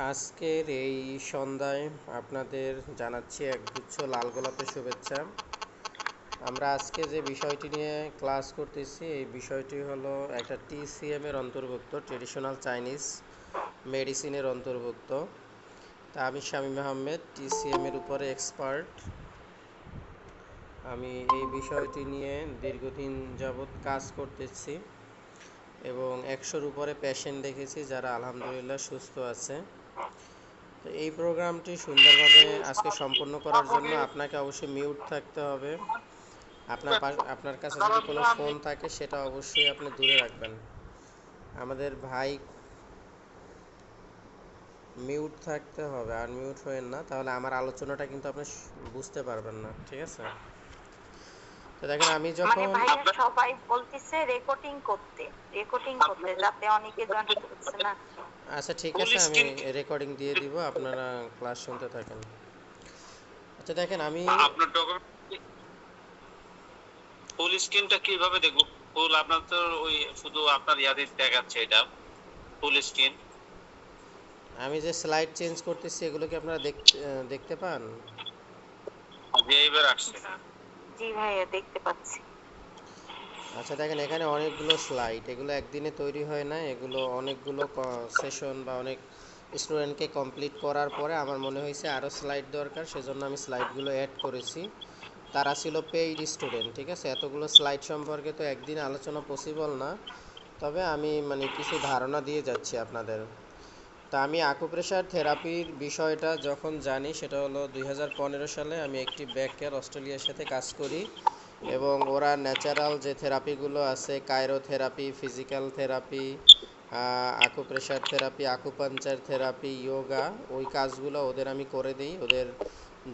আজকের এই সন্ধ্যায় আপনাদের জানাচ্ছি একগুচ্ছ লাল গোলাপের শুভেচ্ছা। আমরা আজকে যে বিষয়টি নিয়ে ক্লাস করতেছি এই বিষয়টি হলো একটা TCM এর অন্তর্ভুক্ত, ট্রেডিশনাল চাইনিজ মেডিসিনের অন্তর্ভুক্ত। তা আমি শামীম আহমেদ, TCM এর উপরে এক্সপার্ট। আমি এই বিষয়টি নিয়ে দীর্ঘদিন যাবৎ কাজ করতেছি এবং 100-র উপরে পেশেন্ট দেখেছি যারা আলহামদুলিল্লাহ সুস্থ আছে। তো এই প্রোগ্রামটি সুন্দরভাবে আজকে সম্পন্ন করার জন্য আপনাকে অবশ্যই মিউট থাকতে হবে। আপনার কাছে যদি কোনো ফোন থাকে সেটা অবশ্যই আপনি দূরে রাখবেন। আমাদের ভাই মিউট থাকতে হবে, আর মিউট হবেন না, তাহলে আমার আলোচনাটা কিন্তু আপনি বুঝতে পারবেন না, ঠিক আছে? তো দেখেন আমি যখন ভাইয়া সবাই বলতেছে রেকর্ডিং করতে যাতে অনেকে জয়েন করছে না। আচ্ছা ঠিক আছে, আমি রেকর্ডিং দিয়ে দিব, আপনারা ক্লাস শুনতে থাকেন। আচ্ছা দেখেন আমি আপনার ডকুমেন্ট ফুল স্ক্রিনটা কিভাবে দেখব? ফুল আপনার তো ওই শুধু আপনার ইয়াদের দেখাচ্ছে, এটা ফুল স্ক্রিন। আমি যে স্লাইড চেঞ্জ করতেছি এগুলো কি আপনারা দেখতে পান? যে এইবার আসছে। জি ভাইয়া দেখতে পাচ্ছি। আচ্ছা দেখেন এখানে অনেকগুলো স্লাইড, এগুলো একদিনে তৈরি হয় না, এগুলো অনেকগুলো সেশন বা অনেক স্টুডেন্টকে কমপ্লিট করার পরে আমার মনে হয়েছে আরও স্লাইড দরকার, সেজন্য আমি স্লাইডগুলো অ্যাড করেছি। তারা ছিল পেইড স্টুডেন্ট, ঠিক আছে? এতগুলো স্লাইড সম্পর্কে তো একদিন আলোচনা পসিবল না, তবে আমি কিছু ধারণা দিয়ে যাচ্ছি আপনাদের। তা আমি আকুপ্রেশার থেরাপির বিষয়টা যখন জানি সেটা হলো 2015 সালে আমি একটি ব্যাককেয়ার অস্ট্রেলিয়ার সাথে কাজ করি এবং ওরা ন্যাচারাল যে থেরাপিগুলো আছে, chirotherapy, physical therapy, acupressure therapy, acupuncture therapy, yoga, ওই কাজগুলো ওদের আমি করে দিই। ওদের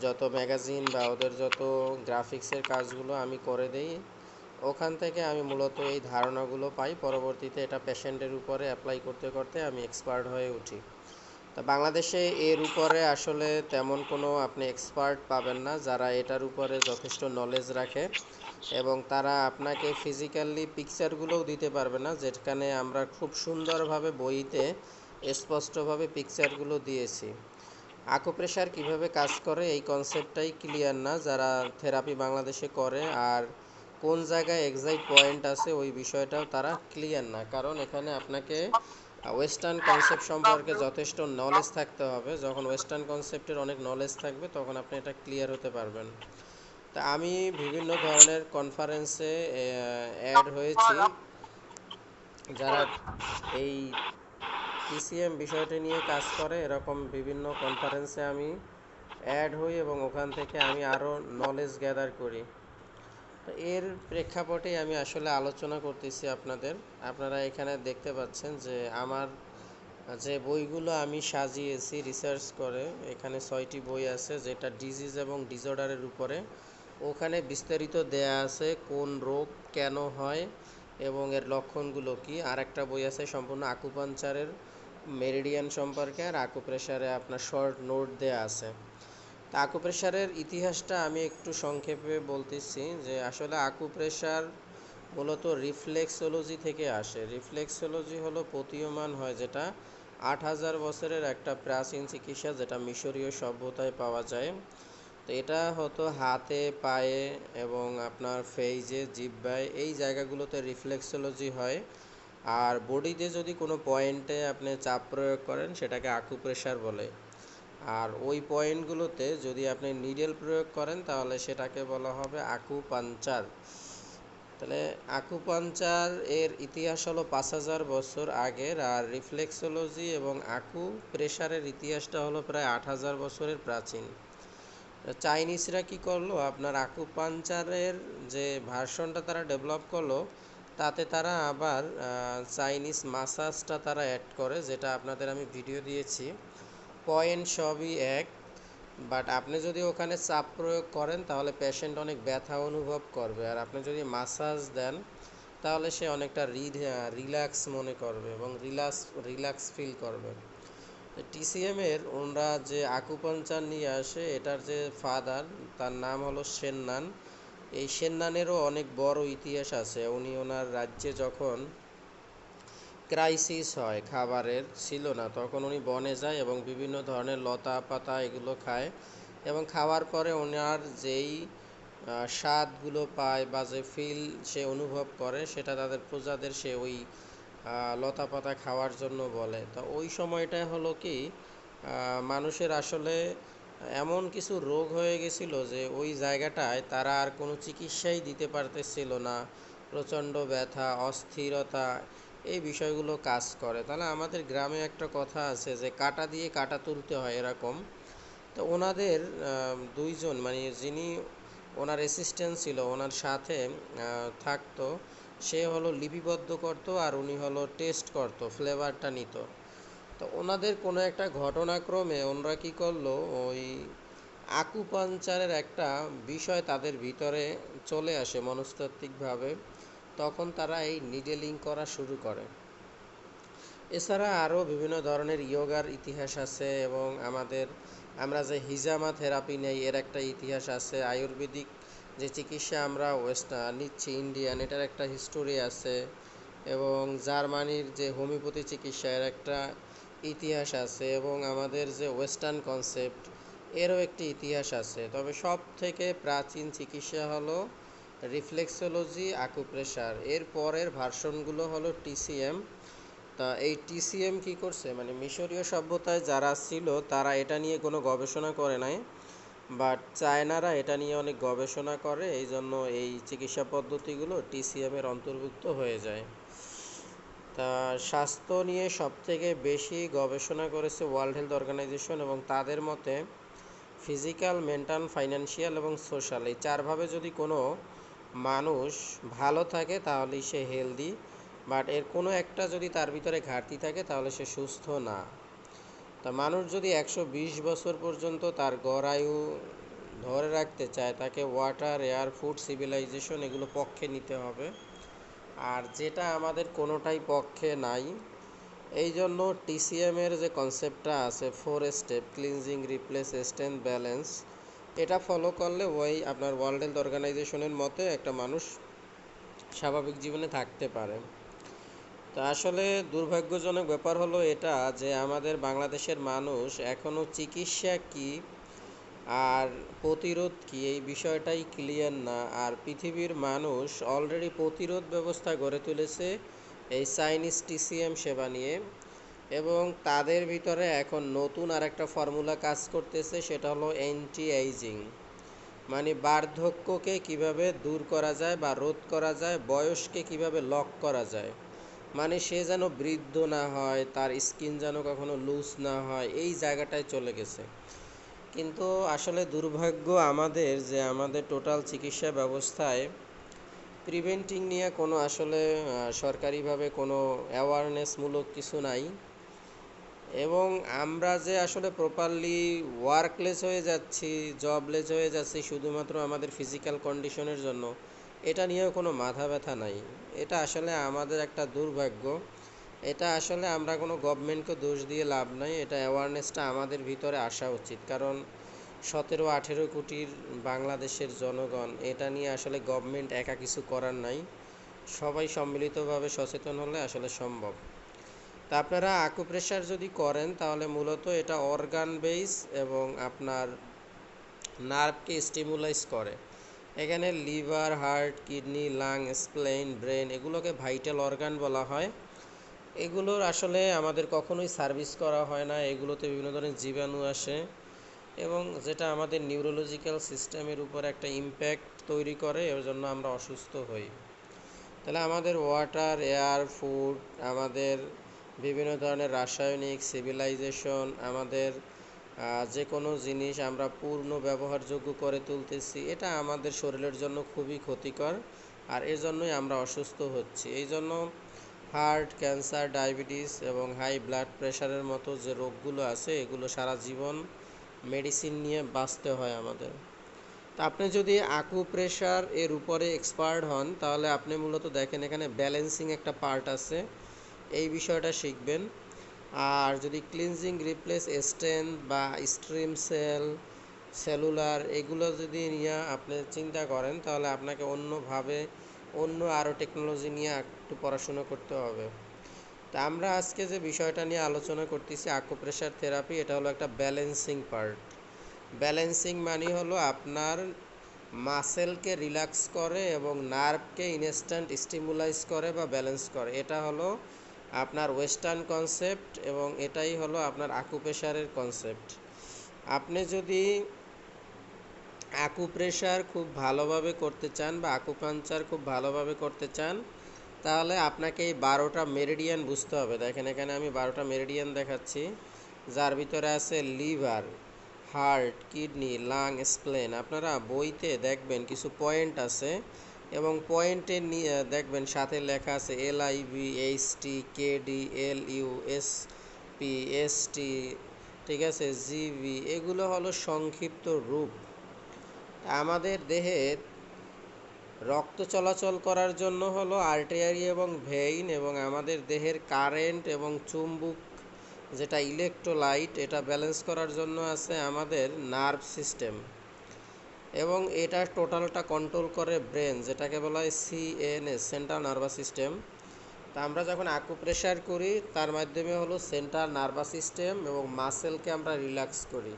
যত ম্যাগাজিন বা ওদের যত গ্রাফিক্সের কাজগুলো আমি করে দিই। ওখান থেকে আমি মূলত এই ধারণাগুলো পাই, পরবর্তীতে এটা পেশেন্টের উপরে অ্যাপ্লাই করতে করতে আমি এক্সপার্ট হয়ে উঠি। তা বাংলাদেশে এর উপরে আসলে তেমন কোনো আপনি এক্সপার্ট পাবেন না যারা এটার উপরে যথেষ্ট নলেজ রাখে, এবং তারা আপনাকে ফিজিক্যালি পিকচারগুলোও দিতে পারবে না, যেখানে আমরা খুব সুন্দরভাবে বইতে স্পষ্টভাবে পিকচারগুলো দিয়েছি। আকুপ্রেশার কিভাবে কাজ করে এই কনসেপ্টটাই ক্লিয়ার না যারা থেরাপি বাংলাদেশে করে, আর কোন জায়গায় এক্সাক্ট পয়েন্ট আছে ওই বিষয়টাও তারা ক্লিয়ার না, কারণ এখানে আপনাকে ওয়েস্টার্ন কনসেপ্ট সম্পর্কে যথেষ্ট নলেজ থাকতে হবে। যখন ওয়েস্টার্ন কনসেপ্টের অনেক নলেজ থাকবে তখন আপনি এটা ক্লিয়ার হতে পারবেন। তা আমি বিভিন্ন ধরনের কনফারেন্সে অ্যাড হয়েছি, যারা এই TCM বিষয়টি নিয়ে কাজ করে এরকম বিভিন্ন কনফারেন্সে আমি অ্যাড হই এবং ওখান থেকে আমি আরও নলেজ গ্যাদার করি। তো এর প্রেক্ষাপটে আমি আসলে আলোচনা করতেছি আপনারা এখানে দেখতে পাচ্ছেন যে আমার যে বইগুলো আমি সাজিয়েছি রিসার্চ করে, এখানে 6টি বই আছে যেটা ডিজিজ এবং ডিসঅর্ডারের উপরে। ওখানে বিস্তারিত দেয়া আছে কোন রোগ কেন হয় এবং এর লক্ষণগুলো কি। আর একটা বই আছে সম্পূর্ণ আকুপাঞ্চারের মেরিডিয়ান সম্পর্কে, আর আকুপ্রেশারে আপনার শর্ট নোট দেয়া আছে। তা আকুপ্রেশারের ইতিহাসটা আমি একটু সংক্ষেপে বলতেছি যে আসলে আকুপ্রেশার মূলত রিফ্লেক্সোলজি থেকে আসে। রিফ্লেক্সোলজি হলো প্রতীয়মান হয়, যেটা 8,000 বছরের একটা প্রাচীন চিকিৎসা, যেটা মিশরীয় সভ্যতায় পাওয়া যায়। তো এটা হতো হাতে, পায়ে এবং আপনার ফেইজে, জিহ্বায়, এই জায়গাগুলোতে রিফ্লেক্সোলজি হয়। আর বডিতে যদি কোনো পয়েন্টে আপনি চাপ প্রয়োগ করেন সেটাকে আকুপ্রেশার বলে। আর ওই পয়েন্টগুলোতে যদি আপনি নিডেল প্রয়োগ করেন তাহলে সেটাকে বলা হবে আকুপাঞ্চার। তাহলে আকুপাঞ্চার এর ইতিহাস হলো 5,000 বছর আগের, আর রিফ্লেক্সোলজি এবং আকুপ্রেশারের ইতিহাসটা হলো প্রায় 8,000 বছরের প্রাচীন। চাইনিজরা কি করলো, আপনার আকুপাঞ্চারের যে ভার্সনটা তারা ডেভেলপ করলো তাতে তারা আবার চাইনিজ মাসাজটা তারা অ্যাড করে, যেটা আপনাদের আমি ভিডিও দিয়েছি। পয়েন্ট সবই এক, বাট আপনি যদি ওখানে চাপ প্রয়োগ করেন তাহলে পেশেন্ট অনেক ব্যথা অনুভব করবে, আর আপনি যদি মাসাজ দেন তাহলে সে অনেকটা রিল্যাক্স মনে করবে এবং রিল্যাক্স ফিল করবে। TCM এর ওনরা যে আকুপাঞ্চার নিয়ে আসে, এটার যে ফাদার তার নাম হলো সেননান। এই সেননানেরও অনেক বড় ইতিহাস আছে। উনি ওনার রাজ্যে যখন ক্রাইসিস হয়, খাবারের ছিল না, তখন উনি বনে যায় এবং বিভিন্ন ধরনের লতা পাতা এগুলো খায় এবং খাওয়ার পরে ওনার যেই স্বাদগুলো পায় বা যে ফিল সে অনুভব করে সেটা তাদের প্রজাদের সে ওই লতা পাতা খাওয়ার জন্য বলে। তো ওই সময়টা হলো কি মানুষের আসলে এমন কিছু রোগ হয়ে গেছিল যে ওই জায়গাটায় তারা আর কোনো চিকিৎসাই দিতে পারতেছিল না। প্রচণ্ড ব্যথা, অস্থিরতা, এই বিষয়গুলো কাজ করে। তাহলে আমাদের গ্রামে একটা কথা আছে যে কাঁটা দিয়ে কাঁটা তুলতে হয়, এরকম। তো ওনাদের দুইজন, মানে যিনি ওনার অ্যাসিস্ট্যান্ট ছিল ওনার সাথে থাকতো, সে হলো লিপিবদ্ধ করতো আর উনি হলো টেস্ট করতো, ফ্লেভারটা নিত। তো ওনাদের কোনো একটা ঘটনাক্রমে ওনারা কী করলো, ওই আকুপাঞ্চারের একটা বিষয় তাদের ভিতরে চলে আসে মনস্তাত্ত্বিকভাবে। তখন তারা এই নিডেলিং করা শুরু করে। এছাড়া আরও বিভিন্ন ধরনের ইয়োগার ইতিহাস আছে এবং আমরা যে হিজামা থেরাপি নেই এর একটা ইতিহাস আছে। আয়ুর্বেদিক যে চিকিৎসা আমরা নিচ্ছি ইন্ডিয়ান, এটার একটা হিস্টোরি আছে। এবং জার্মানির যে হোমিওপ্যাথি চিকিৎসা এর একটা ইতিহাস আছে এবং আমাদের যে ওয়েস্টার্ন কনসেপ্ট এরও একটি ইতিহাস আছে। তবে সব থেকে প্রাচীন চিকিৎসা হলো রিফ্লেক্সোলজি, আকুপ্রেশার। এর পরের ভার্সনগুলো হলো টিসিএম। তা এই টিসিএম কি করছে, মানে মিশরীয় সভ্যতায় যারা ছিল তারা এটা নিয়ে কোনো গবেষণা করে নাই, বাট চায়নারা এটা নিয়ে অনেক গবেষণা করে, এই জন্য এই চিকিৎসা পদ্ধতিগুলো টিসিএমের অন্তর্ভুক্ত হয়ে যায়। তা স্বাস্থ্য নিয়ে সবথেকে বেশি গবেষণা করেছে ওয়ার্ল্ড হেলথ অর্গানাইজেশন এবং তাদের মতে ফিজিক্যাল, মেন্টাল, ফাইন্যান্সিয়াল এবং সোশ্যাল, এই চারভাবে যদি কোনো মানুষ ভালো থাকে তাহলেই সে হেলদি, বাট এর কোনো একটা যদি তার ভিতরে ঘাটতি থাকে তাহলে সে সুস্থ না। তা মানুষ যদি 120 বছর পর্যন্ত তার গড় আয়ু ধরে রাখতে চায় তাকে ওয়াটার, এয়ার, ফুড, সিভিলাইজেশন এগুলো পক্ষে নিতে হবে। আর যেটা আমাদের কোনোটাই পক্ষে নাই, এই জন্য টিসিএমের যে কনসেপ্টটা আছে 4 step, cleansing, replace, extend, balance, এটা ফলো করলে ওই আপনার ওয়ার্ল্ড হেলথ অর্গানাইজেশনের মতে একটা মানুষ স্বাভাবিক জীবনে থাকতে পারে। তা আসলে দুর্ভাগ্যজনক ব্যাপার হলো এটা যে আমাদের বাংলাদেশের মানুষ এখনও চিকিৎসা কি আর প্রতিরোধ কি এই বিষয়টাই ক্লিয়ার না। আর পৃথিবীর মানুষ অলরেডি প্রতিরোধ ব্যবস্থা গড়ে তুলেছে এই চাইনিজ টিসিএম সেবা নিয়ে এবং তাদের ভিতরে এখন নতুন আর একটা ফর্মুলা কাজ করতেছে, সেটা হলো অ্যান্টি এইজিং। মানে বার্ধক্যকে কিভাবে দূর করা যায় বা রোধ করা যায়, বয়সকে কিভাবে লক করা যায়, মানে সে যেন বৃদ্ধ না হয়, তার স্কিন যেন কখনো লুজ না হয়, এই জায়গাটায় চলে গেছে। কিন্তু আসলে দুর্ভাগ্য আমাদের যে আমাদের টোটাল চিকিৎসা ব্যবস্থায় প্রিভেন্টিং নিয়ে কোনো আসলে সরকারিভাবে কোনো অ্যাওয়ারনেসমূলক কিছু নাই এবং আমরা যে আসলে প্রপারলি ওয়ার্কলেস হয়ে যাচ্ছি, জবলেস হয়ে যাচ্ছি শুধুমাত্র আমাদের ফিজিক্যাল কন্ডিশনের জন্য, এটা নিয়েও কোনো মাথা ব্যথা নাই। এটা আসলে আমাদের একটা দুর্ভাগ্য। এটা আসলে আমরা কোনো গভর্নমেন্টকে দোষ দিয়ে লাভ নাই, এটা অ্যাওয়ারনেসটা আমাদের ভিতরে আসা উচিত। কারণ 17-18 কোটির বাংলাদেশের জনগণ, এটা নিয়ে আসলে গভর্নমেন্ট একা কিছু করার নাই, সবাই সম্মিলিতভাবে সচেতন হলে আসলে সম্ভব। তা আপনারা আকুপ্রেশার যদি করেন তাহলে মূলত এটা অর্গান বেস এবং আপনার নার্ভকে স্টিমুলাইজ করে। এখানে liver, heart, kidney, lung, spleen, brain এগুলোকে ভাইটাল অর্গান বলা হয়। এগুলোর আসলে আমাদের কখনোই সার্ভিস করা হয় না, এগুলোতে বিভিন্ন ধরনের জীবাণু আসে এবং যেটা আমাদের নিউরোলজিক্যাল সিস্টেমের উপর একটা ইম্প্যাক্ট তৈরি করে, এর জন্য আমরা অসুস্থ হই। তাহলে আমাদের ওয়াটার, এয়ার, ফুড, আমাদের বিভিন্ন ধরনের রাসায়নিক, সিভিলাইজেশন, আমাদের যে কোনো জিনিস আমরা পূর্ণ ব্যবহারযোগ্য করে তুলতেছি, এটা আমাদের শরীরের জন্য খুবই ক্ষতিকর আর এর জন্যই আমরা অসুস্থ হচ্ছি। এই জন্য হার্ট, ক্যান্সার, ডায়াবেটিস এবং হাই ব্লাড প্রেশারের মতো যে রোগগুলো আছে এগুলো সারা জীবন মেডিসিন নিয়ে বাঁচতে হয় আমাদের। তা আপনি যদি আকুপ্রেশার এর উপরে এক্সপার্ট হন তাহলে আপনি মূলত দেখেন এখানে ব্যালেন্সিং একটা পার্ট আছে, এই বিষয়টা শিখবেন। আর যদি ক্লিনজিং, রিপ্লেস, এক্সটেন্ড বা স্ট্রিম সেল, সেলুলার এগুলো যদি নিয়ে আপনি চিন্তা করেন তাহলে আপনাকে অন্যভাবে অন্য আরও টেকনোলজি নিয়ে একটু পড়াশুনো করতে হবে। তা আমরা আজকে যে বিষয়টা নিয়ে আলোচনা করতেছি আকুপ্রেশার থেরাপি, এটা হলো একটা ব্যালেন্সিং পার্ট। ব্যালেন্সিং মানে হলো আপনার মাসেলকে রিল্যাক্স করে এবং নার্ভকে ইনস্ট্যান্ট স্টিমুলাইজ করে বা ব্যালেন্স করে। এটা হলো আপনার ওয়েস্টার্ন কনসেপ্ট এবং এটাই হলো আপনার আকুপ্রেশারের কনসেপ্ট। আপনি যদি আকুপ্রেশার খুব ভালোভাবে করতে চান বা আকুপাঞ্চার খুব ভালোভাবে করতে চান, তাহলে আপনাকে এই 12টা মেরিডিয়ান বুঝতে হবে। দেখেন এখানে আমি 12টা মেরিডিয়ান দেখাচ্ছি, যার ভিতরে আছে লিভার, হার্ট, কিডনি, লাং, স্প্লেন। আপনারা বইতে দেখবেন কিছু পয়েন্ট আছে এবং পয়েন্টে দেখবেন সাথে লেখা আছে LIV, HT, KD, LU, SP, ST, ঠিক আছে, GB। এগুলো হলো সংক্ষিপ্ত রূপ। আমাদের দেহে রক্ত চলাচল করার জন্য হলো আর্টারি এবং ভেইন, এবং আমাদের দেহের কারেন্ট এবং চুম্বক যেটা ইলেকট্রোলাইট, এটা ব্যালেন্স করার জন্য আছে আমাদের নার্ভ সিস্টেম, এবং এটা টোটালটা কন্ট্রোল করে ব্রেন, যেটাকে বলা হয় CNS, সেন্ট্রাল নার্ভাস সিস্টেম। তা আমরা যখন আকুপ্রেশার করি তার মাধ্যমে হলো সেন্ট্রাল নার্ভাস সিস্টেম এবং মাসেলকে আমরা রিল্যাক্স করি।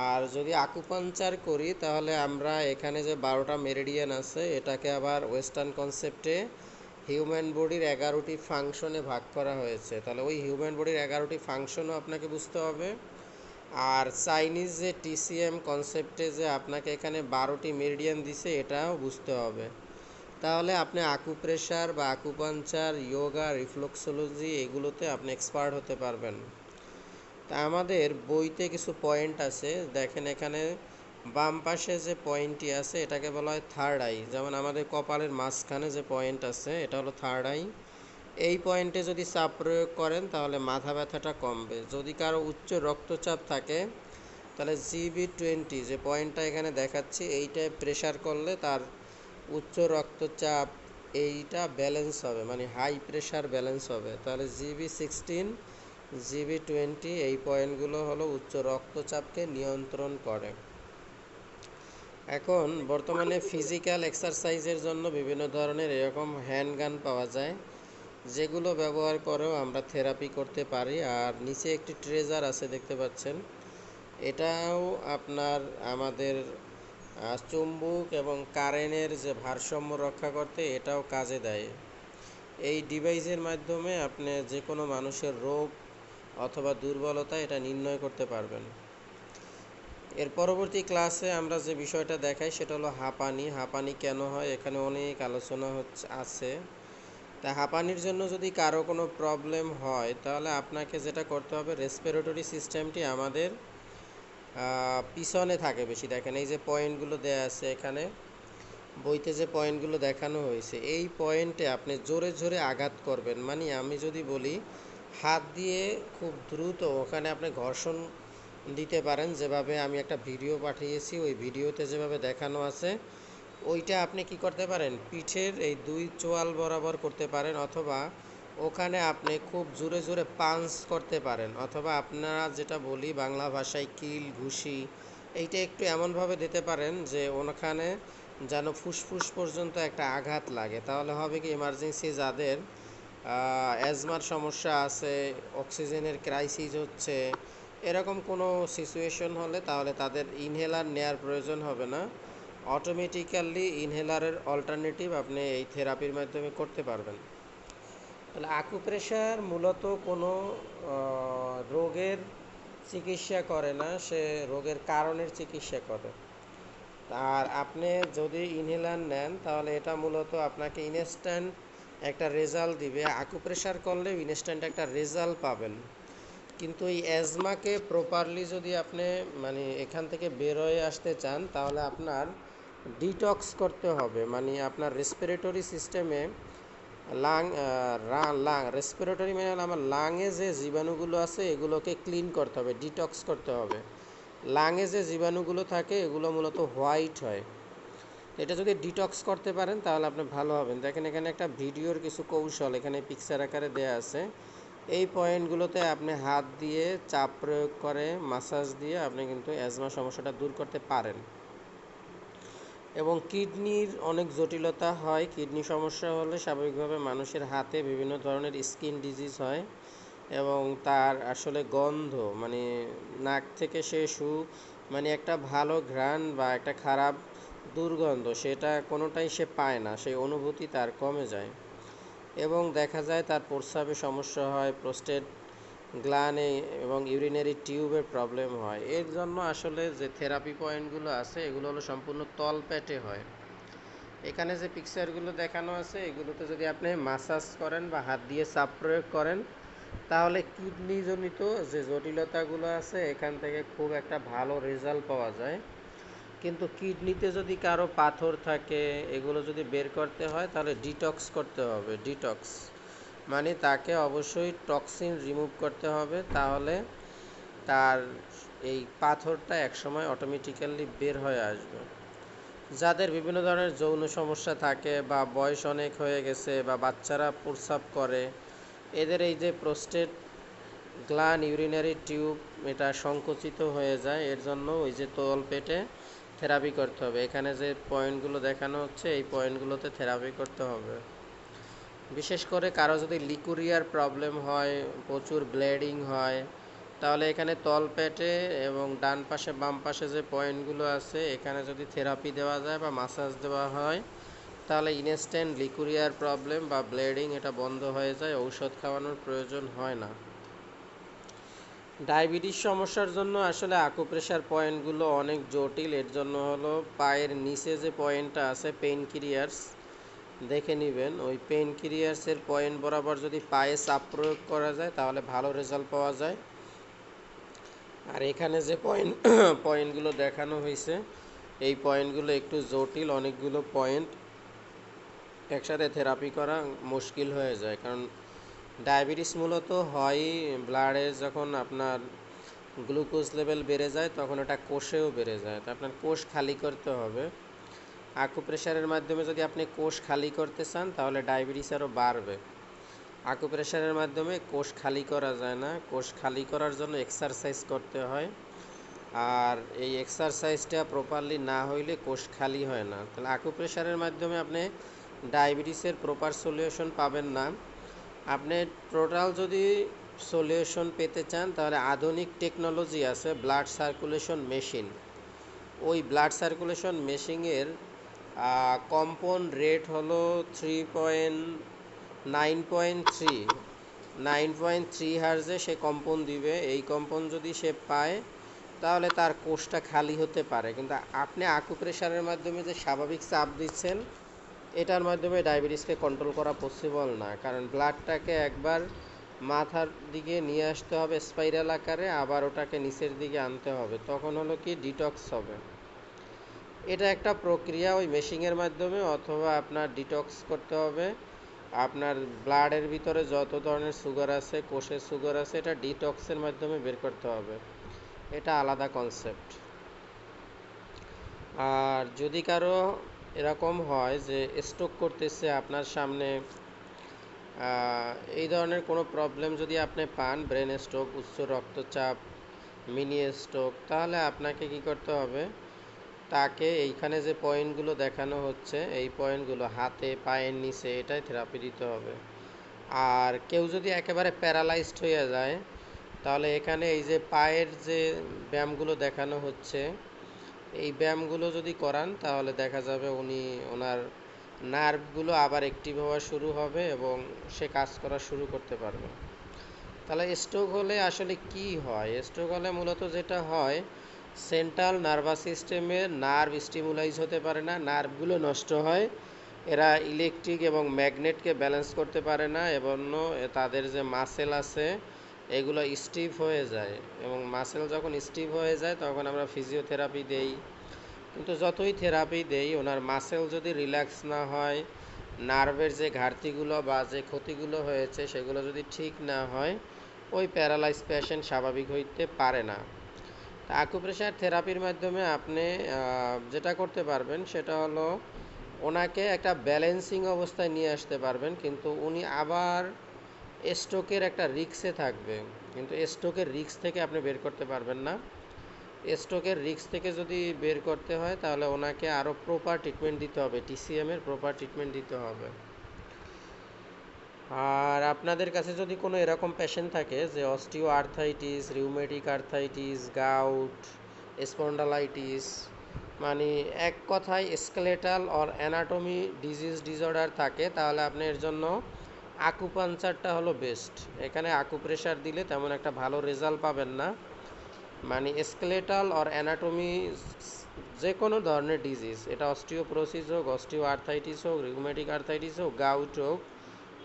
আর যদি আকুপাঞ্চার করি তাহলে আমরা এখানে যে 12টা মেরিডিয়ান আছে এটাকে আবার ওয়েস্টার্ন কনসেপ্টে হিউম্যান বডির 11টি ফাংশনে ভাগ করা হয়েছে। তাহলে ওই হিউম্যান বডির 11টি ফাংশনও আপনাকে বুঝতে হবে। আর চাইনিজ যে TCM কনসেপ্টে যে আপনাকে এখানে 12টি মেরিডিয়ান দিছে এটাও বুঝতে হবে। তাহলে আপনি আকুপ্রেশার বা আকুপাঞ্চার, যোগা, রিফ্লেক্সোলজি এগুলোতে আপনি এক্সপার্ট হতে পারবেন। তা আমাদের বইতে কিছু পয়েন্ট আছে, দেখেন এখানে বাম পাশে যে পয়েন্টটি আছে এটাকে বলা হয় থার্ড আই। যেমন আমাদের কপালের মাঝখানে যে পয়েন্ট আছে এটা হলো থার্ড আই। এই পয়েন্টে যদি চাপ প্রয়োগ করেন তাহলে মাথা ব্যথাটা কমবে। যদি কারো উচ্চ রক্তচাপ থাকে তাহলে GB20 যে পয়েন্টটা এখানে দেখাচ্ছি এইটায় প্রেসার করলে তার উচ্চ রক্তচাপ এইটা ব্যালেন্স হবে, মানে হাই প্রেশার ব্যালেন্স হবে। তাহলে GB16, GB20 এই পয়েন্টগুলো হলো উচ্চ রক্তচাপকে নিয়ন্ত্রণ করে। এখন বর্তমানে ফিজিক্যাল এক্সারসাইজের জন্য বিভিন্ন ধরনের এরকম হ্যান্ড গান পাওয়া যায়, যেগুলো ব্যবহার করেও আমরা থেরাপি করতে পারি। আর নিচে একটি ট্রেজার আছে দেখতে পাচ্ছেন, এটাও আপনার আমাদের চুম্বক এবং কারেন্টের যে ভারসাম্য রক্ষা করতে এটাও কাজে দেয়। এই ডিভাইসের মাধ্যমে আপনি যে কোনো মানুষের রোগ অথবা দুর্বলতা এটা নির্ণয় করতে পারবেন। এর পরবর্তী ক্লাসে আমরা যে বিষয়টা দেখাই সেটা হলো হাঁপানি। হাঁপানি কেন হয় এখানে অনেক আলোচনা আছে। তা হাঁপানির জন্য যদি কারো কোনো প্রবলেম হয় তাহলে আপনাকে যেটা করতে হবে, রেসপিরেটরি সিস্টেমটি আমাদের পিছনে থাকে বেশি। দেখেন এই যে পয়েন্টগুলো দেয়া আছে এখানে বইতে, যে পয়েন্টগুলো দেখানো হয়েছে এই পয়েন্টে আপনি জোরে জোরে আঘাত করবেন। মানে আমি যদি বলি হাত দিয়ে খুব দ্রুত ওখানে আপনি ঘর্ষণ দিতে পারেন, যেভাবে আমি একটা ভিডিও পাঠিয়েছি ওই ভিডিওতে যেভাবে দেখানো আছে ওইটা আপনি কি করতে পারেন, পিঠের এই দুই চোয়াল বরাবর করতে পারেন, অথবা ওখানে আপনি খুব জোরে জোরে পাঞ্চ করতে পারেন, অথবা আপনারা যেটা বলি বাংলা ভাষায় কিল, ঘুষি, এইটা একটু এমনভাবে দিতে পারেন যে ওখানে যেন ফুসফুস পর্যন্ত একটা আঘাত লাগে। তাহলে হবে কি, এমার্জেন্সি যাদের অ্যাজমার সমস্যা আছে, অক্সিজেনের ক্রাইসিস হচ্ছে, এরকম কোনো সিচুয়েশন হলে তাহলে তাদের ইনহেলার নেওয়ার প্রয়োজন হবে না। অটোমেটিক্যালি ইনহেলারের অল্টারনেটিভ আপনি এই থেরাপির মাধ্যমে করতে পারবেন। তাহলে আকুপ্রেশার মূলত কোনো রোগের চিকিৎসা করে না, সে রোগের কারণের চিকিৎসা করে। আর আপনি যদি ইনহেলার নেন তাহলে এটা মূলত আপনাকে ইনস্ট্যান্ট একটা রেজাল্ট দিবে। আকুপ্রেশার করলে ইনস্ট্যান্ট একটা রেজাল্ট পাবেন। কিন্তু এই অ্যাজমাকে প্রপারলি যদি আপনি মানে এখান থেকে বের হয়ে আসতে চান তাহলে আপনার ডিটক্স করতে হবে। মানে আপনার রেসপিরেটরি সিস্টেমে রেসপিরেটরি মানে আমার লাংয়ে যে জীবাণুগুলো আছে এগুলোকে ক্লিন করতে হবে, ডিটক্স করতে হবে। লাংয়ে যে জীবাণুগুলো থাকে এগুলো মূলত হোয়াইট হয়, এটা যদি ডিটক্স করতে পারেন তাহলে আপনি ভালো হবেন। দেখেন এখানে একটা ভিডিওর কিছু কৌশল এখানে পিকচার আকারে দেয়া আছে। এই পয়েন্টগুলোতে আপনি হাত দিয়ে চাপ প্রয়োগ করে মাসাজ দিয়ে আপনি কিন্তু অ্যাজমা সমস্যাটা দূর করতে পারেন। এবং কিডনির অনেক জটিলতা হয়। কিডনি সমস্যা হলে স্বাভাবিকভাবে মানুষের হাতে বিভিন্ন ধরনের স্কিন ডিজিজ হয় এবং তার আসলে গন্ধ মানে নাক থেকে সে মানে একটা ভালো ঘ্রাণ বা একটা খারাপ দুর্গন্ধ সেটা কোনোটাই সে পায় না, সেই অনুভূতি তার কমে যায় এবং দেখা যায় তার প্রস্রাবে সমস্যা হয়, প্রোস্টেট গ্ল্যান্ডে এবং ইউরিনারি টিউবের প্রবলেম হয়। এর জন্য আসলে যে থেরাপি পয়েন্টগুলো আছে এগুলো হলো সম্পূর্ণ তলপেটে হয়। এখানে যে পিকচারগুলো দেখানো আছে এগুলোতে যদি আপনি মাসাজ করেন বা হাত দিয়ে চাপ প্রয়োগ করেন তাহলে কিডনিজনিত যে জটিলতাগুলো আছে এখান থেকে খুব একটা ভালো রেজাল্ট পাওয়া যায়। কিন্তু কিডনিতে যদি কারো পাথর থাকে এগুলো যদি বের করতে হয় তাহলে ডিটক্স করতে হবে। ডিটক্স মানে তাকে অবশ্যই টক্সিন রিমুভ করতে হবে, তাহলে তার এই পাথরটা একসময় অটোমেটিক্যালি বের হয়ে আসবে। যাদের বিভিন্ন ধরনের যৌন সমস্যা থাকে বা বয়স অনেক হয়ে গেছে বা বাচ্চারা প্রস্রাব করে, এদের এই যে প্রোস্টেট গ্ল্যান্ড ইউরিনারি টিউব এটা সংকুচিত হয়ে যায়, এর জন্য ওই যে তলপেটে থেরাপি করতে হবে। এখানে যে পয়েন্টগুলো দেখানো হচ্ছে এই পয়েন্টগুলোতে থেরাপি করতে হবে। বিশেষ করে কারো যদি লিকুরিয়ার প্রবলেম হয়, প্রচুর ব্লিডিং হয়, তাহলে এখানে তলপেটে এবং ডান পাশে বাম পাশে যে পয়েন্টগুলো আছে এখানে যদি থেরাপি দেওয়া যায় বা মাসাজ দেওয়া হয় তাহলে ইনস্ট্যান্ট লিকুরিয়ার প্রবলেম বা ব্লিডিং এটা বন্ধ হয়ে যায়, ঔষধ খাওয়ানোর প্রয়োজন হয় না। ডায়াবেটিস সমস্যার জন্য আসলে আকুপ্রেশার পয়েন্টগুলো অনেক জটিল। এর জন্য হলো পায়ের নিচে যে পয়েন্টটা আছে পেইন ক্রিয়ার্স দেখে নেবেন, ওই পেইন ক্রিয়ার্সের পয়েন্ট বরাবর যদি পায়ে চাপ প্রয়োগ করা যায় তাহলে ভালো রেজাল্ট পাওয়া যায়। আর এখানে যে পয়েন্টগুলো দেখানো হয়েছে এই পয়েন্টগুলো একটু জটিল, অনেকগুলো পয়েন্ট একসাথে থেরাপি করা মুশকিল হয়ে যায়, কারণ ডায়াবেটিস মূলত হয় ব্লাডে যখন আপনার গ্লুকোজ লেভেল বেড়ে যায় তখন এটা কোষেও বেড়ে যায়, তো আপনার কোষ খালি করতে হবে। আকুপ্রেশারের মাধ্যমে যদি আপনি কোষ খালি করতে চান তাহলে ডায়াবেটিস আরও বাড়বে। আকুপ্রেশারের মাধ্যমে কোষ খালি করা যায় না, কোষ খালি করার জন্য এক্সারসাইজ করতে হয়, আর এই এক্সারসাইজটা প্রপারলি না হইলে কোষ খালি হয় না। তাহলে আকুপ্রেশারের মাধ্যমে আপনি ডায়াবেটিসের প্রপার সলিউশন পাবেন না। আপনি টোটাল যদি সলিউশন পেতে চান তাহলে আধুনিক টেকনোলজি আছে ব্লাড সার্কুলেশন মেশিন। ওই ব্লাড সার্কুলেশন মেশিনের কম্পন রেট হলো 9.3 9.3 হার্জে সে কম্পন দিবে। এই কম্পন যদি সে পায় তাহলে তার কোষটা খালি হতে পারে, কিন্তু আপনি আকুপ্রেশারের মাধ্যমে যে স্বাভাবিক চাপ দিচ্ছেন এটার মাধ্যমে ডায়াবেটিসকে কন্ট্রোল করা পসিবল না, কারণ ব্লাডটাকে একবার মাথার দিকে নিয়ে আসতে হবে স্পাইরাল আকারে, আবার ওটাকে নিচের দিকে আনতে হবে, তখন হলো কি ডিটক্স হবে। এটা একটা প্রক্রিয়া ওই মেশিনের মাধ্যমে, অথবা আপনার ডিটক্স করতে হবে। আপনার ব্লাডের ভিতরে যত ধরনের সুগার আছে, কোষের সুগার আছে, এটা ডিটক্সের মাধ্যমে বের করতে হবে, এটা আলাদা কনসেপ্ট। আর যদি কারো এরকম হয় যে স্ট্রোক করতেছে আপনার সামনে, এই ধরনের কোনো প্রবলেম যদি আপনি পান, ব্রেন স্ট্রোক, উচ্চ রক্তচাপ, মিনি স্ট্রোক, তাহলে আপনাকে কি করতে হবে, তাকে এইখানে যে পয়েন্টগুলো দেখানো হচ্ছে এই পয়েন্টগুলো হাতে পায়ের নিচে এটাই থেরাপি দিতে হবে। আর কেউ যদি একেবারে প্যারালাইজড হয়ে যায় তাহলে এখানে এই যে পায়ের যে ব্যায়ামগুলো দেখানো হচ্ছে এই ব্যায়ামগুলো যদি করান তাহলে দেখা যাবে ওনার নার্ভগুলো আবার অ্যাক্টিভ হওয়া শুরু হবে এবং সে কাজ করা শুরু করতে পারবে। তাহলে স্ট্রোক হলে আসলে কি হয়? স্ট্রোক হলে মূলত যেটা হয়, সেন্ট্রাল নার্ভাস সিস্টেমের নার্ভ স্টিমুলাইজ হতে পারে না, নার্ভগুলো নষ্ট হয়, এরা ইলেকট্রিক এবং ম্যাগনেটকে ব্যালেন্স করতে পারে না এবং তাদের যে মাসেল আছে এগুলো স্টিফ হয়ে যায়, এবং মাসেল যখন স্টিফ হয়ে যায় তখন আমরা ফিজিওথেরাপি দেই, কিন্তু যতই থেরাপি দেই ওনার মাসেল যদি রিল্যাক্স না হয়, নার্ভের যে ঘাটতিগুলো বা যে ক্ষতিগুলো হয়েছে সেগুলো যদি ঠিক না হয়, ওই প্যারালাইজ পেশেন্ট স্বাভাবিক হইতে পারে না। আকুপ্রেশার থেরাপির মাধ্যমে আপনি যেটা করতে পারবেন সেটা হলো ওনাকে একটা ব্যালেন্সিং অবস্থায় নিয়ে আসতে পারবেন, কিন্তু উনি আবার স্ট্রোকের একটা রিস্কে থাকবে, কিন্তু স্ট্রোকের রিস্ক থেকে আপনি বের করতে পারবেন না। স্ট্রোকের রিস্ক থেকে যদি বের করতে হয় তাহলে ওনাকে আরও প্রপার ট্রিটমেন্ট দিতে হবে, টিসিএম এর প্রপার ট্রিটমেন্ট দিতে হবে। আর আপনাদের কাছে যদি কোনো এরকম পেশেন্ট থাকে যে osteo arthritis, rheumatic arthritis, gout, spondylitis, মানে এক কথায় skeletal or anatomy disease disorder থাকে, তাহলে আপনি এর জন্য আকুপাঞ্চারটা হলো বেস্ট। এখানে আকুপ্রেশার দিলে তেমন একটা ভালো রেজাল্ট পাবেন না। মানে স্কেলেটাল অর অ্যানাটমি যে কোনো ধরনের ডিজিজ, এটা অস্টিওপ্রোসিস হোক, অস্টিও আর্থাইটিস হোক, রিউমেটিক আর্থাইটিস হোক, গাউট হোক,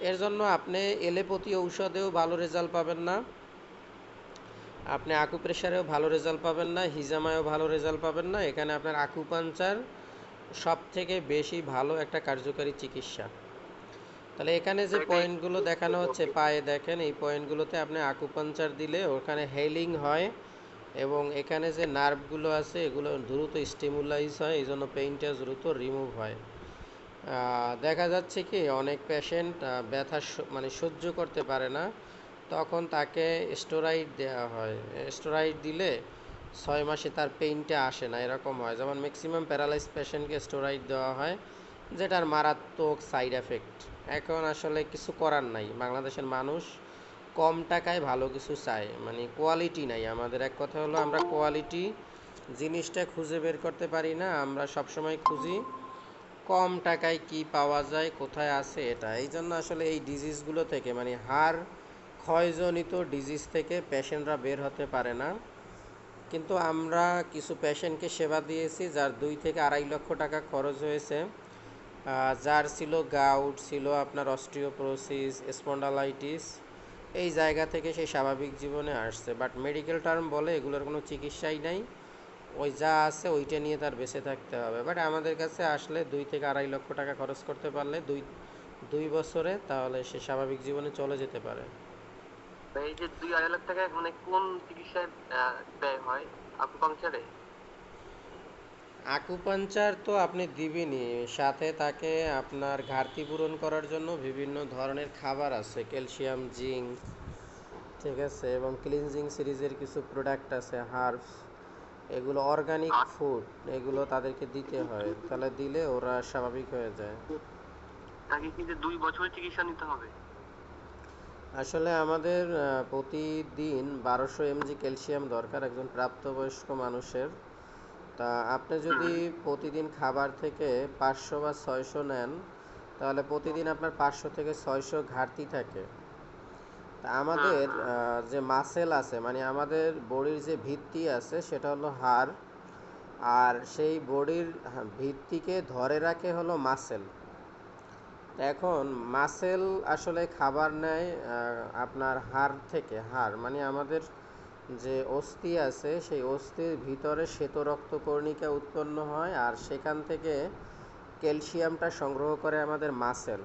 এর জন্য আপনি এলোপ্যাথি ঔষধেও ভালো রেজাল্ট পাবেন না, আপনি আকুপ্রেশারেও ভালো রেজাল্ট পাবেন না, হিজামায়ও ভালো রেজাল্ট পাবেন না। এখানে আপনার আকুপাঞ্চার সব থেকে বেশি ভালো একটা কার্যকারী চিকিৎসা। তাহলে এখানে যে পয়েন্টগুলো দেখানো হচ্ছে পায়ে দেখেন, এই পয়েন্টগুলোতে আপনি আকুপাঞ্চার দিলে ওখানে হেলিং হয় এবং এখানে যে নার্ভগুলো আছে এগুলো দ্রুত স্টিমুলাইজ হয়, এই জন্য পেইনটা দ্রুত রিমুভ হয়। দেখা যাচ্ছে কি অনেক পেশেন্ট ব্যথা মানে সহ্য করতে পারে না, তখন তাকে স্টেরয়েড দেওয়া হয়। স্টেরয়েড দিলে 6 মাসে তার পেইনটা আসে না, এরকম হয়। যেমন ম্যাক্সিমাম প্যারালাইজ পেশেন্টকে স্টেরয়েড দেওয়া হয়, যেটার মারাত্মক সাইড এফেক্ট। এখন আসলে কিছু করার নাই, বাংলাদেশের মানুষ কম টাকায় ভালো কিছু চায়, মানে কোয়ালিটি নাই আমাদের। এক কথা হলো আমরা কোয়ালিটি জিনিসটা খুঁজে বের করতে পারি না, আমরা সবসময় খুঁজি কম টাকায় কি পাওয়া যায়, কোথায় আছে এটা। এই জন্য আসলে এই ডিজিজগুলো থেকে, মানে হাড় ক্ষয়জনিত ডিজিজ থেকে পেশেন্টরা বের হতে পারে না। কিন্তু আমরা কিছু পেশেন্টকে সেবা দিয়েছি যার 2 থেকে 2.5 লক্ষ টাকা খরচ হয়েছে, যার ছিল গাউট, ছিল আপনার অস্টিওপ্রোসিস, স্পন্ডালাইটিস, এই জায়গা থেকে সে স্বাভাবিক জীবনে আসছে। বাট মেডিকেল টার্ম বলে এগুলোর কোনো চিকিৎসাই নাই, ওই যা আছে ওইটা নিয়ে তার বেঁচে থাকতে হবে। বাট আমাদের কাছে আসলে 2 থেকে 2.5 লক্ষ টাকা খরচ করতে পারলে 2 বছরে তাহলে সে স্বাভাবিক জীবনে চলে যেতে পারে। এই যে 2-2.5 লাখ টাকা মানে কোন চিকিৎসায় ব্যয় হয় আকুপাংচারে? আকুপাঞ্চার তো আপনি দিবেনই, সাথে তাকে আপনার ঘাটতি পূরণ করার জন্য বিভিন্ন ধরনের খাবার আছে, ক্যালসিয়াম, জিঙ্ক, ঠিক আছে, এবং ক্লিনজিং সিরিজের কিছু প্রোডাক্ট আছে, হার্বস, এগুলো অর্গানিক ফুড, এগুলো তাদেরকে দিতে হয়, তাহলে দিলে ওরা স্বাভাবিক হয়ে যায়। তাকে কি যে 2 বছর চিকিৎসা নিতে হবে? আসলে আমাদের প্রতিদিন 1200 mg ক্যালসিয়াম দরকার একজন প্রাপ্তবয়স্ক মানুষের। তা আপনি যদি প্রতিদিন খাবার থেকে 500 বা 600 নেন, তাহলে প্রতিদিন আপনার 500 থেকে 600 ঘাটতি থাকে। তা আমাদের যে মাসেল আছে, মানে আমাদের বডির যে ভিত্তি আছে সেটা হলো হাড়, আর সেই বডির ভিত্তিকে ধরে রাখে হলো মাসেল। এখন মাসেল আসলে খাবার নেয় আপনার হাড় থেকে। হাড় মানে আমাদের যে অস্থি আছে, সেই অস্থির ভিতরে শ্বেত রক্তকর্ণিকা উৎপন্ন হয়, আর সেখান থেকে ক্যালসিয়ামটা সংগ্রহ করে আমাদের মাসেল।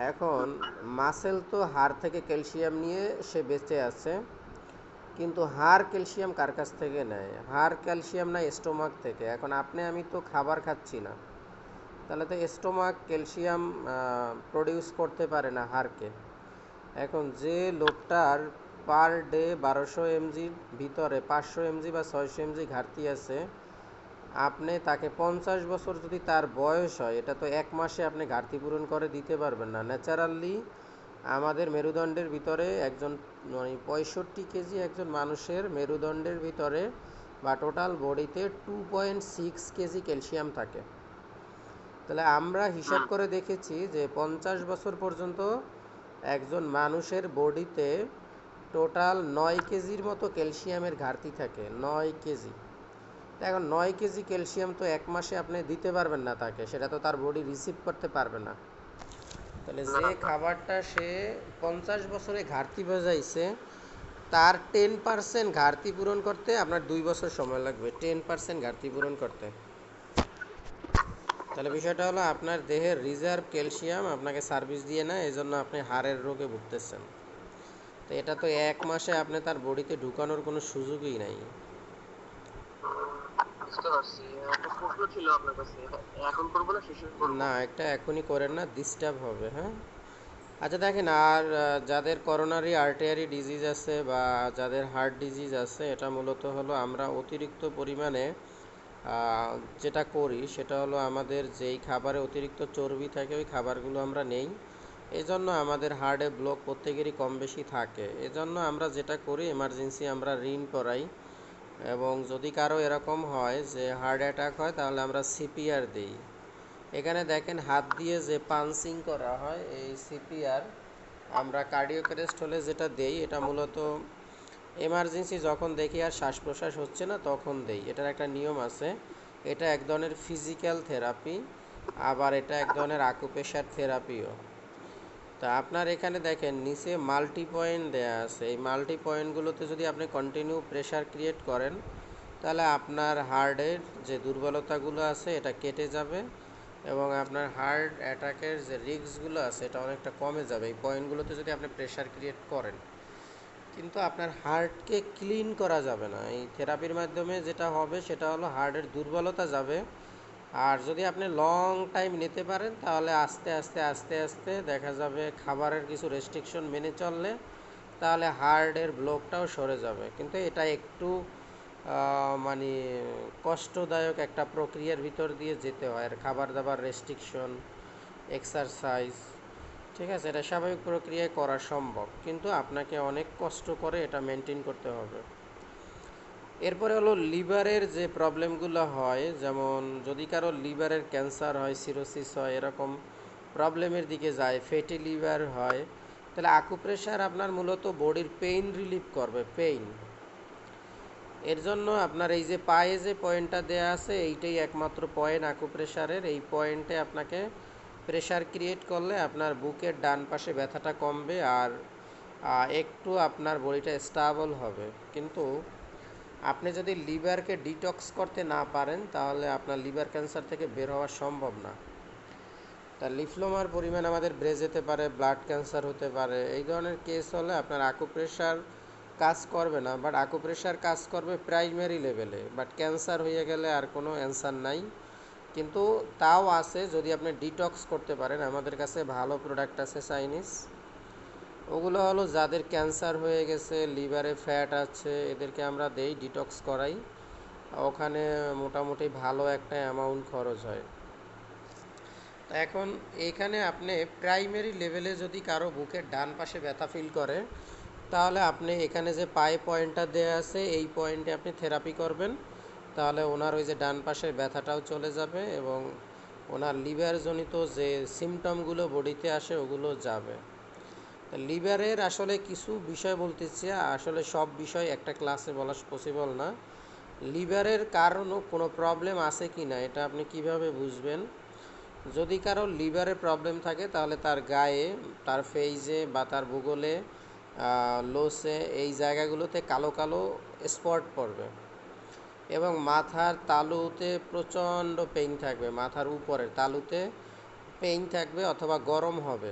এখন মাসেল তো হাড় থেকে ক্যালসিয়াম নিয়ে সে বেঁচে আছে, কিন্তু হাড় ক্যালসিয়াম কার কাছ থেকে নেয়? হাড় ক্যালসিয়াম নেয় স্টোমাক থেকে। এখন আপনি আমি তো খাবার খাচ্ছি না, তাহলে তো স্টোমাক ক্যালসিয়াম প্রডিউস করতে পারে না হাড়কে। এখন যে লোকটার পার ডে 1200 mgর ভিতরে 500 mg বা 600 mg ঘাটতি আছে, আপনি তাকে 50 বছর যদি তার বয়স হয়, এটা তো 1 মাসে আপনি ঘাটতি পূরণ করে দিতে পারবেন না। ন্যাচারালি আমাদের মেরুদণ্ডের ভিতরে একজন মানে 65 কেজি একজন মানুষের মেরুদণ্ডের ভিতরে বা টোটাল বডিতে 2.6 কেজি ক্যালসিয়াম থাকে। তাহলে আমরা হিসাব করে দেখেছি যে 50 বছর পর্যন্ত একজন মানুষের বডিতে টোটাল 9 কেজির মতো ক্যালসিয়ামের ঘাটতি থাকে, 9 কেজি। এখন 9 কেজি ক্যালসিয়াম তো 1 মাসে আপনি দিতে পারবেন না তাকে, সেটা তো তার বডি রিসিভ করতে পারবে না। তাহলে যে খাবারটা সে 50 বছরে ঘাটতি বোঝাইছে, তার 10% ঘাটতি পূরণ করতে আপনার 2 বছর সময় লাগবে, 10% ঘাটতি পূরণ করতে। তাহলে বিষয়টা হলো আপনার দেহের রিজার্ভ ক্যালসিয়াম আপনাকে সার্ভিস দিয়ে না, এই জন্য আপনি হাড়ের রোগে ভুগতেছেন। তো এটা তো 1 মাসে আপনি তার বডিতে ঢুকানোর কোনো সুযোগই নাই। বুঝতে পারছি। একটা প্রশ্ন ছিল আপনার কাছে, এখন করবো না শেষে করবো? না, একটা এখনই করেন না, ডিস্টার্ব হবে। হ্যাঁ, আচ্ছা দেখেন, আর যাদের করোনারি আর্টারি ডিজিজ আছে বা যাদের হার্ট ডিজিজ আছে, এটা মূলত হলো আমরা অতিরিক্ত পরিমাণে যেটা করি সেটা হলো আমাদের যেই খাবারে অতিরিক্ত চর্বি থাকে ওই খাবারগুলো আমরা নেই। এই জন্য আমাদের হার্টে ব্লক প্রত্যেকেরই কম বেশি থাকে। এজন্য আমরা যেটা করি, এমার্জেন্সি আমরা রিন করাই, এবং যদি কারো এরকম হয় যে হার্ট অ্যাটাক হয় তাহলে আমরা সিপিআর দিই। এখানে দেখেন হাত দিয়ে যে পাঞ্চিং করা হয়, এই সিপিআর আমরা কার্ডিয়াক অ্যারেস্ট হলে যেটা দেই, এটা মূলত এমার্জেন্সি যখন দেখি আর শ্বাস প্রশ্বাস হচ্ছে না তখন দেই। এটার একটা নিয়ম আছে। এটা এক ধরনের ফিজিক্যাল থেরাপি, আবার এটা এক ধরনের আকুপ্রেশার থেরাপিও। তা আপনার এখানে দেখেন নিচে মাল্টি পয়েন্ট দেয়া আছে। এই মাল্টি পয়েন্টগুলোতে যদি আপনি কন্টিনিউ প্রেশার ক্রিয়েট করেন তাহলে আপনার হার্টের যে দুর্বলতাগুলো আছে এটা কেটে যাবে, এবং আপনার হার্ট অ্যাটাকের যে রিস্কগুলো আছে এটা অনেকটা কমে যাবে এই পয়েন্টগুলোতে যদি আপনি প্রেশার ক্রিয়েট করেন। কিন্তু আপনার হার্টকে ক্লিন করা যাবে না। এই থেরাপির মাধ্যমে যেটা হবে সেটা হলো হার্টের দুর্বলতা যাবে। আর যদি আপনি লং টাইম নিতে পারেন তাহলে আস্তে আস্তে আস্তে আস্তে দেখা যাবে খাবারের কিছু রেস্ট্রিকশন মেনে চললে তাহলে হার্টের ব্লকটাও সরে যাবে। কিন্তু এটা একটু মানে কষ্টদায়ক একটা প্রক্রিয়ার ভিতর দিয়ে যেতে হয়। আর খাবার দাবার রেস্ট্রিকশন, এক্সারসাইজ, ঠিক আছে, এটা স্বাভাবিক প্রক্রিয়ায় করা সম্ভব, কিন্তু আপনাকে অনেক কষ্ট করে এটা মেনটেন করতে হবে। এরপরে হলো লিভারের যে প্রবলেমগুলো হয়, যেমন যদি কারো লিভারের ক্যান্সার হয়, সিরোসিস হয়, এরকম প্রবলেমের দিকে যায়, ফ্যাটি লিভার হয়, তাহলে আকুপ্রেশার আপনার মূলত বডির পেইন রিলিফ করবে, পেইন। এর জন্য আপনার এই যে পায়ে যে পয়েন্টটা দেয়া আছে এইটাই একমাত্র পয়েন্ট আকুপ্রেশারের। এই পয়েন্টে আপনাকে প্রেশার ক্রিয়েট করলে আপনার বুকের ডান পাশে ব্যথাটা কমবে, আর একটু আপনার বডিটা স্টেবল হবে। কিন্তু আপনি যদি লিভারকে ডিটক্স করতে না পারেন তাহলে আপনার লিভার ক্যান্সার থেকে বের হওয়া সম্ভব না। তা লিফলোমার পরিমাণ আমাদের বেড়ে যেতে পারে, ব্লাড ক্যান্সার হতে পারে। এই ধরনের কেস হলে আপনার আকুপ্রেশার কাজ করবে না, বাট আকুপ্রেশার কাজ করবে প্রাইমারি লেভেলে। বাট ক্যান্সার হয়ে গেলে আর কোনো অ্যান্সার নাই। কিন্তু তাও আছে যদি আপনি ডিটক্স করতে পারেন। আমাদের কাছে ভালো প্রোডাক্ট আছে চাইনিজ, ওগুলো হলো যাদের ক্যান্সার হয়ে গেছে, লিভারে ফ্যাট আছে, এদেরকে আমরা দেই, ডিটক্স করাই। ওখানে মোটামুটি ভালো একটা অ্যামাউন্ট খরচ হয়। এখন এইখানে আপনি প্রাইমারি লেভেলে যদি কারো বুকের ডান পাশে ব্যথা ফিল করে তাহলে আপনি এখানে যে পায়ে পয়েন্টটা দেওয়া আছে এই পয়েন্টে আপনি থেরাপি করবেন, তাহলে ওনার ওই যে ডান পাশের ব্যথাটাও চলে যাবে এবং ওনার লিভারজনিত যে সিমটমগুলো বডিতে আসে ওগুলো যাবে। লিভারের আসলে কিছু বিষয় বলতেছি, আসলে সব বিষয় একটা ক্লাসে বলা পসিবল না। লিভারের কারণও কোনো প্রবলেম আছে কি না এটা আপনি কিভাবে বুঝবেন? যদি কারো লিভারের প্রবলেম থাকে তাহলে তার গায়ে, তার ফেইজে বা তার ভূগোলে, লোসে, এই জায়গাগুলোতে কালো কালো স্পট পড়বে, এবং মাথার তালুতে প্রচণ্ড পেইন থাকবে, মাথার উপরের তালুতে পেইন থাকবে অথবা গরম হবে।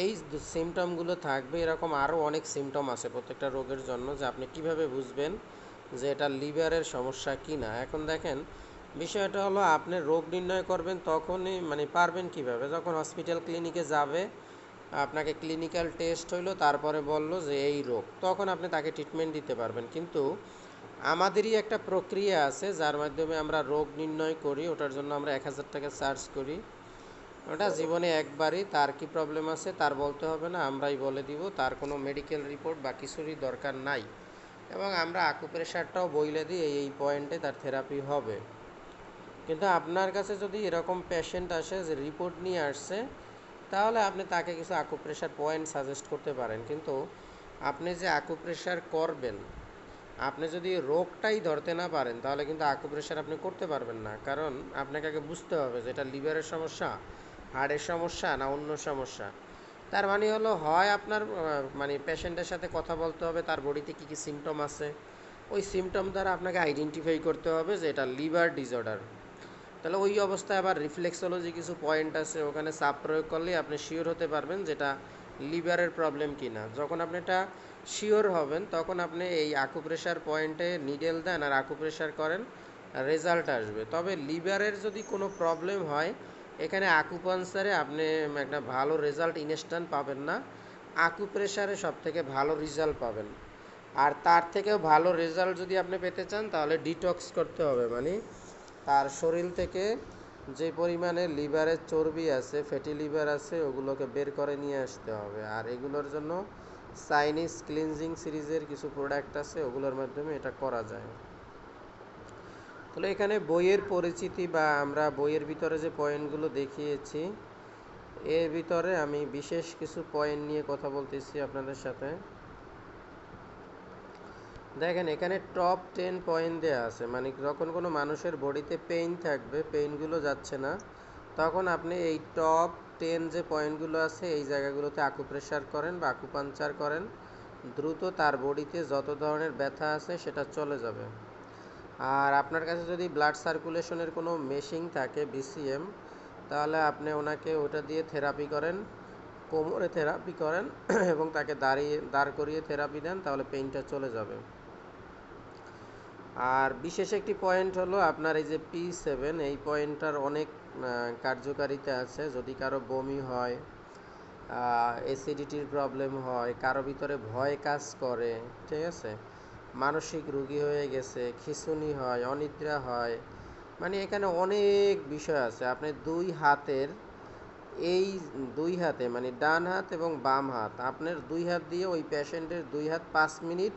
এই সিমটমগুলো থাকবে। এরকম আরও অনেক সিমটম আছে প্রত্যেকটা রোগের জন্য, যে আপনি কিভাবে বুঝবেন যে এটা লিভারের সমস্যা কি না। এখন দেখেন বিষয়টা হলো আপনি রোগ নির্ণয় করবেন তখনই, মানে পারবেন কিভাবে, যখন হসপিটাল ক্লিনিকে যাবে, আপনাকে ক্লিনিক্যাল টেস্ট হইলো, তারপরে বলল যে এই রোগ, তখন আপনি তাকে ট্রিটমেন্ট দিতে পারবেন। কিন্তু আমাদেরই একটা প্রক্রিয়া আছে যার মাধ্যমে আমরা রোগ নির্ণয় করি, ওটার জন্য আমরা 1000 টাকা চার্জ করি। ওটা জীবনে একবারই, তার কি প্রবলেম আছে তার বলতে হবে না, আমরাই বলে দিব, তার কোনো মেডিকেল রিপোর্ট বা কিছুরই দরকার নাই। এবং আমরা আকুপ্রেশারটাও বইলে দিই এই পয়েন্টে তার থেরাপি হবে। কিন্তু আপনার কাছে যদি এরকম পেশেন্ট আসে যে রিপোর্ট নিয়ে আসছে, তাহলে আপনি তাকে কিছু আকুপ্রেশার পয়েন্ট সাজেস্ট করতে পারেন। কিন্তু আপনি যে আকুপ্রেশার করবেন, আপনি যদি রোগটাই ধরতে না পারেন তাহলে কিন্তু আকুপ্রেশার আপনি করতে পারবেন না। কারণ আপনাকে আগে বুঝতে হবে যে এটা লিভারের সমস্যা, হার্টের সমস্যা না অন্য সমস্যা। তার মানে হলো হয় আপনার মানে পেশেন্টের সাথে কথা বলতে হবে, তার বডিতে কী কী সিমটম আছে, ওই সিমটম দ্বারা আপনাকে আইডেন্টিফাই করতে হবে যে এটা লিভার ডিসঅর্ডার। তাহলে ওই অবস্থায় আবার রিফ্লেক্সোলজি কিছু পয়েন্ট আছে, ওখানে চাপ প্রয়োগ করলেই আপনি শিওর হতে পারবেন যেটা লিভারের প্রবলেম কি না। যখন আপনি এটা শিওর হবেন তখন আপনি এই আকুপ্রেশার পয়েন্টে নিডেল দেন আর আকুপ্রেশার করেন, রেজাল্ট আসবে। তবে লিভারের যদি কোনো প্রবলেম হয় এখানে আকুপাঞ্চারে আপনি একটা ভালো রেজাল্ট ইনস্ট্যান্ট পাবেন না, আকুপ্রেশারে সব থেকে ভালো রেজাল্ট পাবেন। আর তার থেকেও ভালো রেজাল্ট যদি আপনি পেতে চান তাহলে ডিটক্স করতে হবে, মানে তার শরীর থেকে যে পরিমাণে লিভারের চর্বি আছে, ফ্যাটি লিভার আছে, ওগুলোকে বের করে নিয়ে আসতে হবে। আর এগুলোর জন্য চাইনিজ ক্লিনজিং সিরিজের কিছু প্রোডাক্ট আছে, ওগুলোর মাধ্যমে এটা করা যায়। তাহলে এখানে বইয়ের পরিচিতি বা আমরা বইয়ের ভিতরে যে পয়েন্টগুলো দেখিয়েছি এর ভিতরে আমি বিশেষ কিছু পয়েন্ট নিয়ে কথা বলতেছি আপনাদের সাথে। দেখেন এখানে টপ 10 পয়েন্ট দেওয়া আছে, মানে যখন কোনো মানুষের বডিতে পেইন থাকবে, পেইনগুলো যাচ্ছে না, তখন আপনি এই টপ 10 যে পয়েন্টগুলো আছে এই জায়গাগুলোতে আকুপ্রেশার করেন বা আকুপাঞ্চার করেন, দ্রুত তার বডিতে যত ধরনের ব্যথা আছে সেটা চলে যাবে। আর আপনার কাছে যদি ব্লাড সার্কুলেশনের কোনো মেশিন থাকে বিসিএম, তাহলে আপনি ওনাকে ওটা দিয়ে থেরাপি করেন, কোমরে থেরাপি করেন এবং তাকে দাঁড় করিয়ে থেরাপি দেন, তাহলে পেইনটা চলে যাবে। আর বিশেষ একটি পয়েন্ট হলো আপনার এই যে P7, এই পয়েন্টটার অনেক কার্যকারিতা আছে। যদি কারো বমি হয়, অ্যাসিডিটির প্রবলেম হয়, কারো ভিতরে ভয় কাজ করে, ঠিক আছে, মানসিক রোগী হয়ে গেছে, খিঁচুনি হয়, অনিদ্রা হয়, মানে এখানে অনেক বিষয় আছে। আপনি এই দুই হাতে মানে ডান হাত এবং বাম হাত, আপনার দুই হাত দিয়ে ওই পেশেন্টের দুই হাত 5 মিনিট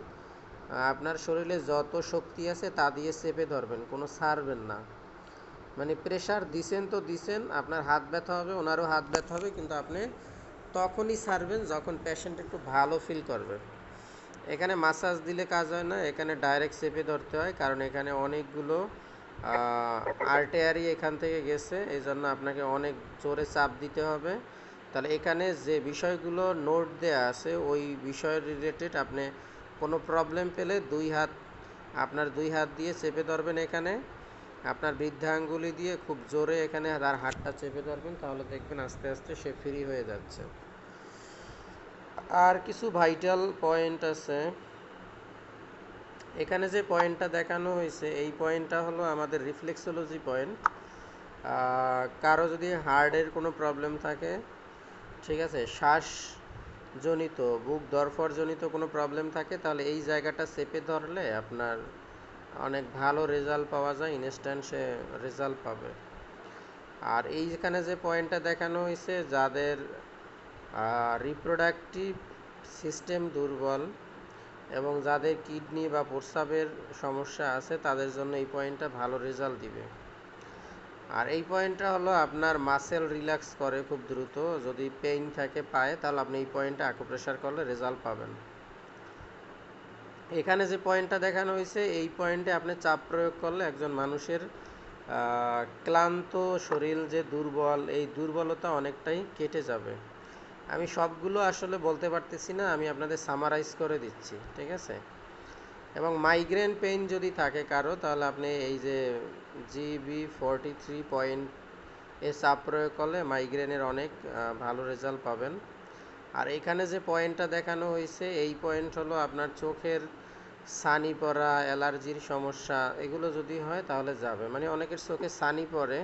আপনার শরীরে যত শক্তি আছে তা দিয়ে চেপে ধরবেন, কোনো ছাড়বেন না। মানে প্রেশার দিছেন তো দিছেন, আপনার হাত ব্যথা হবে, ওনারও হাত ব্যথা হবে, কিন্তু আপনি তখনই ছাড়বেন যখন পেশেন্ট একটু ভালো ফিল করবে। এখানে মাসাজ দিলে কাজ হয় না, এখানে ডাইরেক্ট চেপে ধরতে হয়, কারণ এখানে অনেকগুলো আর্টারি এখান থেকে গেছে, এই জন্য আপনাকে অনেক জোরে চাপ দিতে হবে। তাহলে এখানে যে বিষয়গুলো নোট দেওয়া আছে ওই বিষয় রিলেটেড আপনি কোনো প্রবলেম পেলে আপনার দুই হাত দিয়ে চেপে ধরবেন, এখানে আপনার বৃদ্ধাঙ্গুলি দিয়ে খুব জোরে এখানে তার হাতটা চেপে ধরবেন, তাহলে দেখবেন আস্তে আস্তে সে ফ্রি হয়ে যাচ্ছে। আর কিছু ভাইটাল পয়েন্ট আছে এখানে। যে পয়েন্টটা দেখানো হয়েছে এই পয়েন্টটা হলো আমাদের রিফ্লেক্সোলজি পয়েন্ট। কারো যদি হার্টের কোনো প্রবলেম থাকে, ঠিক আছে, শ্বাসজনিত, বুক ধড়ফড়জনিত কোনো প্রবলেম থাকে, তাহলে এই জায়গাটা চেপে ধরলে আপনার অনেক ভালো রেজাল্ট পাওয়া যায়, ইনস্ট্যান্ট সে রেজাল্ট পাবে। আর এইখানে যে পয়েন্টটা দেখানো হয়েছে, যাদের রিপ্রোডাক্টিভ সিস্টেম দুর্বল এবং যাদের কিডনি বা প্রস্রাবের সমস্যা আছে, তাদের জন্য এই পয়েন্টটা ভালো রেজাল্ট দিবে। আর এই পয়েন্টটা হলো আপনার মাসেল রিল্যাক্স করে খুব দ্রুত। যদি পেইন থাকে পায়ে, তাহলে আপনি এই পয়েন্টটা আকুপ্রেশার করলে রেজাল্ট পাবেন। এখানে যে পয়েন্টটা দেখানো হয়েছে এই পয়েন্টে আপনি চাপ প্রয়োগ করলে একজন মানুষের ক্লান্ত শরীর যে দুর্বল, এই দুর্বলতা অনেকটাই কেটে যাবে। আমি সবগুলো আসলে বলতে পারতেছি না, আমি আপনাদের সামারাইজ করে দিচ্ছি, ঠিক আছে। এবং মাইগ্রেন পেইন যদি থাকে কারো, তাহলে আপনি এই যে GB43 পয়েন্ট এ চাপ প্রয়োগ করলে মাইগ্রেনের অনেক ভালো রেজাল্ট পাবেন। আর এখানে যে পয়েন্টটা দেখানো হয়েছে এই পয়েন্ট হলো আপনার চোখের ছানি পড়া, অ্যালার্জির সমস্যা, এগুলো যদি হয় তাহলে যাবে। মানে অনেকের চোখে ছানি পড়ে,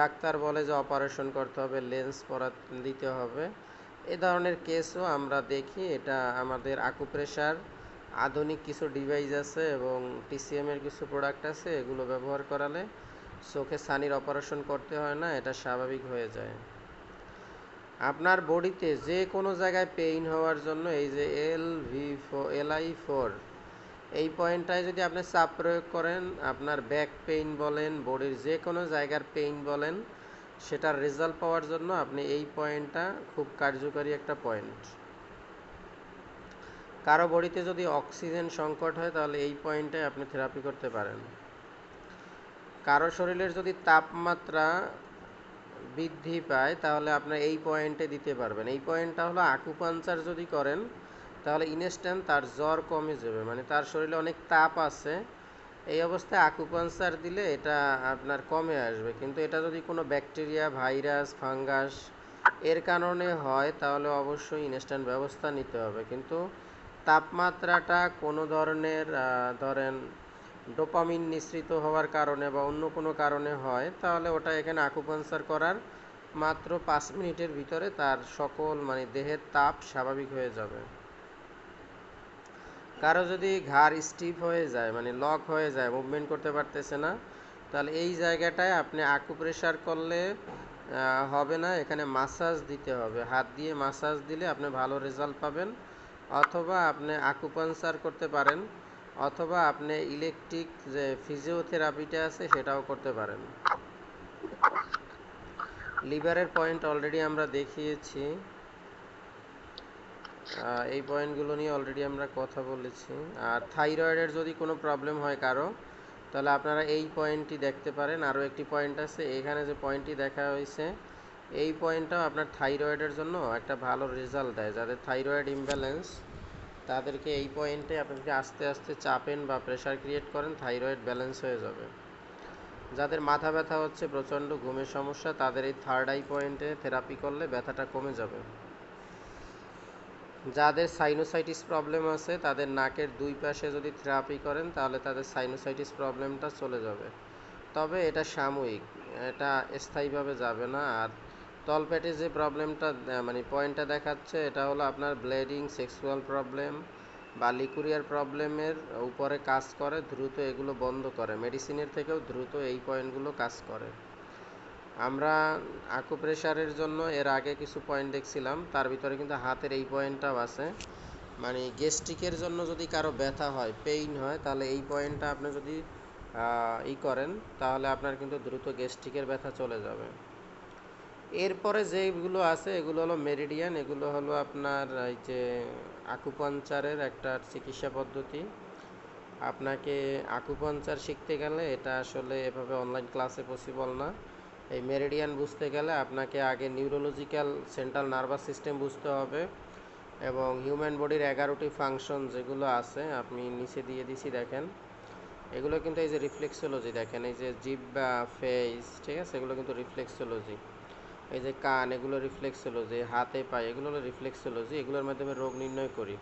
ডাক্তার বলে যে অপারেশন করতে হবে, লেন্স দিতে হবে, এ ধরনের কেসও আমরা দেখি। এটা আমাদের আকুপ্রেশার আধুনিক কিছু ডিভাইস আছে এবং TCM-এর কিছু প্রোডাক্ট আছে, এগুলো ব্যবহার করালে চোখে ছানির অপারেশন করতে হয় না, এটা স্বাভাবিক হয়ে যায়। আপনার বডিতে যে কোনো জায়গায় পেইন হওয়ার জন্য এই যে LI4 এই পয়েন্টটায় যদি আপনি চাপ প্রয়োগ করেন, আপনার ব্যাক পেইন বলেন, বডির যে কোনো জায়গার পেইন বলেন, সেটার রেজাল্ট পাওয়ার জন্য আপনি এই পয়েন্টটা খুব কার্যকরী একটা পয়েন্ট। কারো বডিতে যদি অক্সিজেন সংকট হয়, তাহলে এই পয়েন্টে আপনি থেরাপি করতে পারেন। কারো শরীরের যদি তাপমাত্রা বৃদ্ধি পায়, তাহলে আপনার এই পয়েন্টে দিতে পারবেন। এই পয়েন্টটা হলো আকুপাঞ্চার যদি করেন তাহলে ইনস্ট্যান্ট তার জ্বর কমে যাবে, মানে তার শরীরে অনেক তাপ আছে, এই অবস্থায় আকুপাঞ্চার দিলে এটা আপনার কমে আসবে। কিন্তু এটা যদি কোনো ব্যাকটেরিয়া, ভাইরাস, ফাঙ্গাস এর কারণে হয়, তাহলে অবশ্যই ইনস্ট্যান্ট ব্যবস্থা নিতে হবে। কিন্তু তাপমাত্রাটা কোনো ধরনের ধরেন ডোপামিন নিঃসৃত হওয়ার কারণে বা অন্য কোনো কারণে হয়, তাহলে ওটা এখানে আকুপাঙ্কচার করার মাত্র 5 মিনিটের ভিতরে তার সকল মানে দেহের তাপ স্বাভাবিক হয়ে যাবে। কারো যদি ঘাড় স্টিফ হয়ে যায় মানে লক হয়ে যায়, মুভমেন্ট করতে পারতেছে না, তাহলে এই জায়গাটায় আপনি আকুপ্রেশার করলে হবে না, এখানে মাসাজ দিতে হবে। হাত দিয়ে মাসাজ দিলে আপনি ভালো রেজাল্ট পাবেন। অথবা আপনি আকুপাঙ্কচার করতে পারেন, অথবা আপনি ইলেকট্রিক যে ফিজিওথেরাপিটা আছে সেটাও করতে পারেন। লিভারের পয়েন্ট অলরেডি আমরা দেখিয়েছি, এই পয়েন্টগুলো নিয়ে অলরেডি আমরা কথা বলেছি। আর থাইরয়েডের যদি কোনো প্রবলেম হয় কারো, তাহলে আপনারা এই পয়েন্টটি দেখতে পারেন। আরও একটি পয়েন্ট আছে এখানে, যে পয়েন্টটি দেখা হয়েছে এই পয়েন্টটাও আপনার থাইরয়েডের জন্য একটা ভালো রেজাল্ট দেয়। যাদের থাইরয়েড ইমব্যালেন্স তাদেরকে এই পয়েন্টে আপনাদেরকে আস্তে আস্তে চাপেন বা প্রেশার ক্রিয়েট করেন, থাইরয়েড ব্যালেন্স হয়ে যাবে। যাদের মাথা ব্যথা হচ্ছে, প্রচণ্ড ঘুমের সমস্যা, তাদের এই থার্ড আই পয়েন্টে থেরাপি করলে ব্যথাটা কমে যাবে। যাদের সাইনোসাইটিস প্রবলেম আছে, তাদের নাকের দুই পাশে যদি থেরাপি করেন তাহলে তাদের সাইনোসাইটিস প্রবলেমটা চলে যাবে। তবে এটা সাময়িক, এটা স্থায়ীভাবে যাবে না। আর তলপেটে যে প্রবলেমটা মানে পয়েন্টটা দেখাচ্ছে, এটা হলো আপনার ব্লিডিং, সেক্সুয়াল প্রবলেম বা লিকুরিয়ার প্রবলেমের উপরে কাজ করে, দ্রুত এগুলো বন্ধ করে। মেডিসিনের থেকেও দ্রুত এই পয়েন্টগুলো কাজ করে। আমরা আকুপ্রেশারের জন্য এর আগে কিছু পয়েন্ট দেখছিলাম, তার ভিতরে কিন্তু হাতের এই পয়েন্টটাও আছে। মানে গ্যাস্ট্রিকের জন্য যদি কারো ব্যথা হয়, পেইন হয়, তাহলে এই পয়েন্টটা আপনি যদি করেন তাহলে আপনার কিন্তু দ্রুত গ্যাস্ট্রিকের ব্যথা চলে যাবে। এরপরে যেগুলো আছে এগুলো হলো মেরিডিয়ান, এগুলো হলো আপনার এই যে আকুপাঙ্কচারের একটা চিকিৎসা পদ্ধতি। আপনাকে আকুপাঙ্কচার শিখতে গেলে এটা আসলে এভাবে অনলাইন ক্লাসে পসিবল না। এই মেরিডিয়ান বুঝতে গেলে আপনাকে আগে নিউরোলজিক্যাল সেন্ট্রাল নার্ভাস সিস্টেম বুঝতে হবে, এবং হিউম্যান বডির 11টি ফাংশন যেগুলো আছে, আপনি নিচে দিয়ে দিছি দেখেন, এগুলো কিন্তু এই যে রিফ্লেক্সোলজি দেখেন, এই যে জিভ বা ফেস, ঠিক আছে, এগুলো কিন্তু রিফ্লেক্সোলজি। এই যে কান, এগুলো রিফ্লেক্সোলজি। হাতে পায়ে, এগুলো হলো রিফ্লেক্সোলজি। এগুলোর মাধ্যমে রোগ নির্ণয় করি।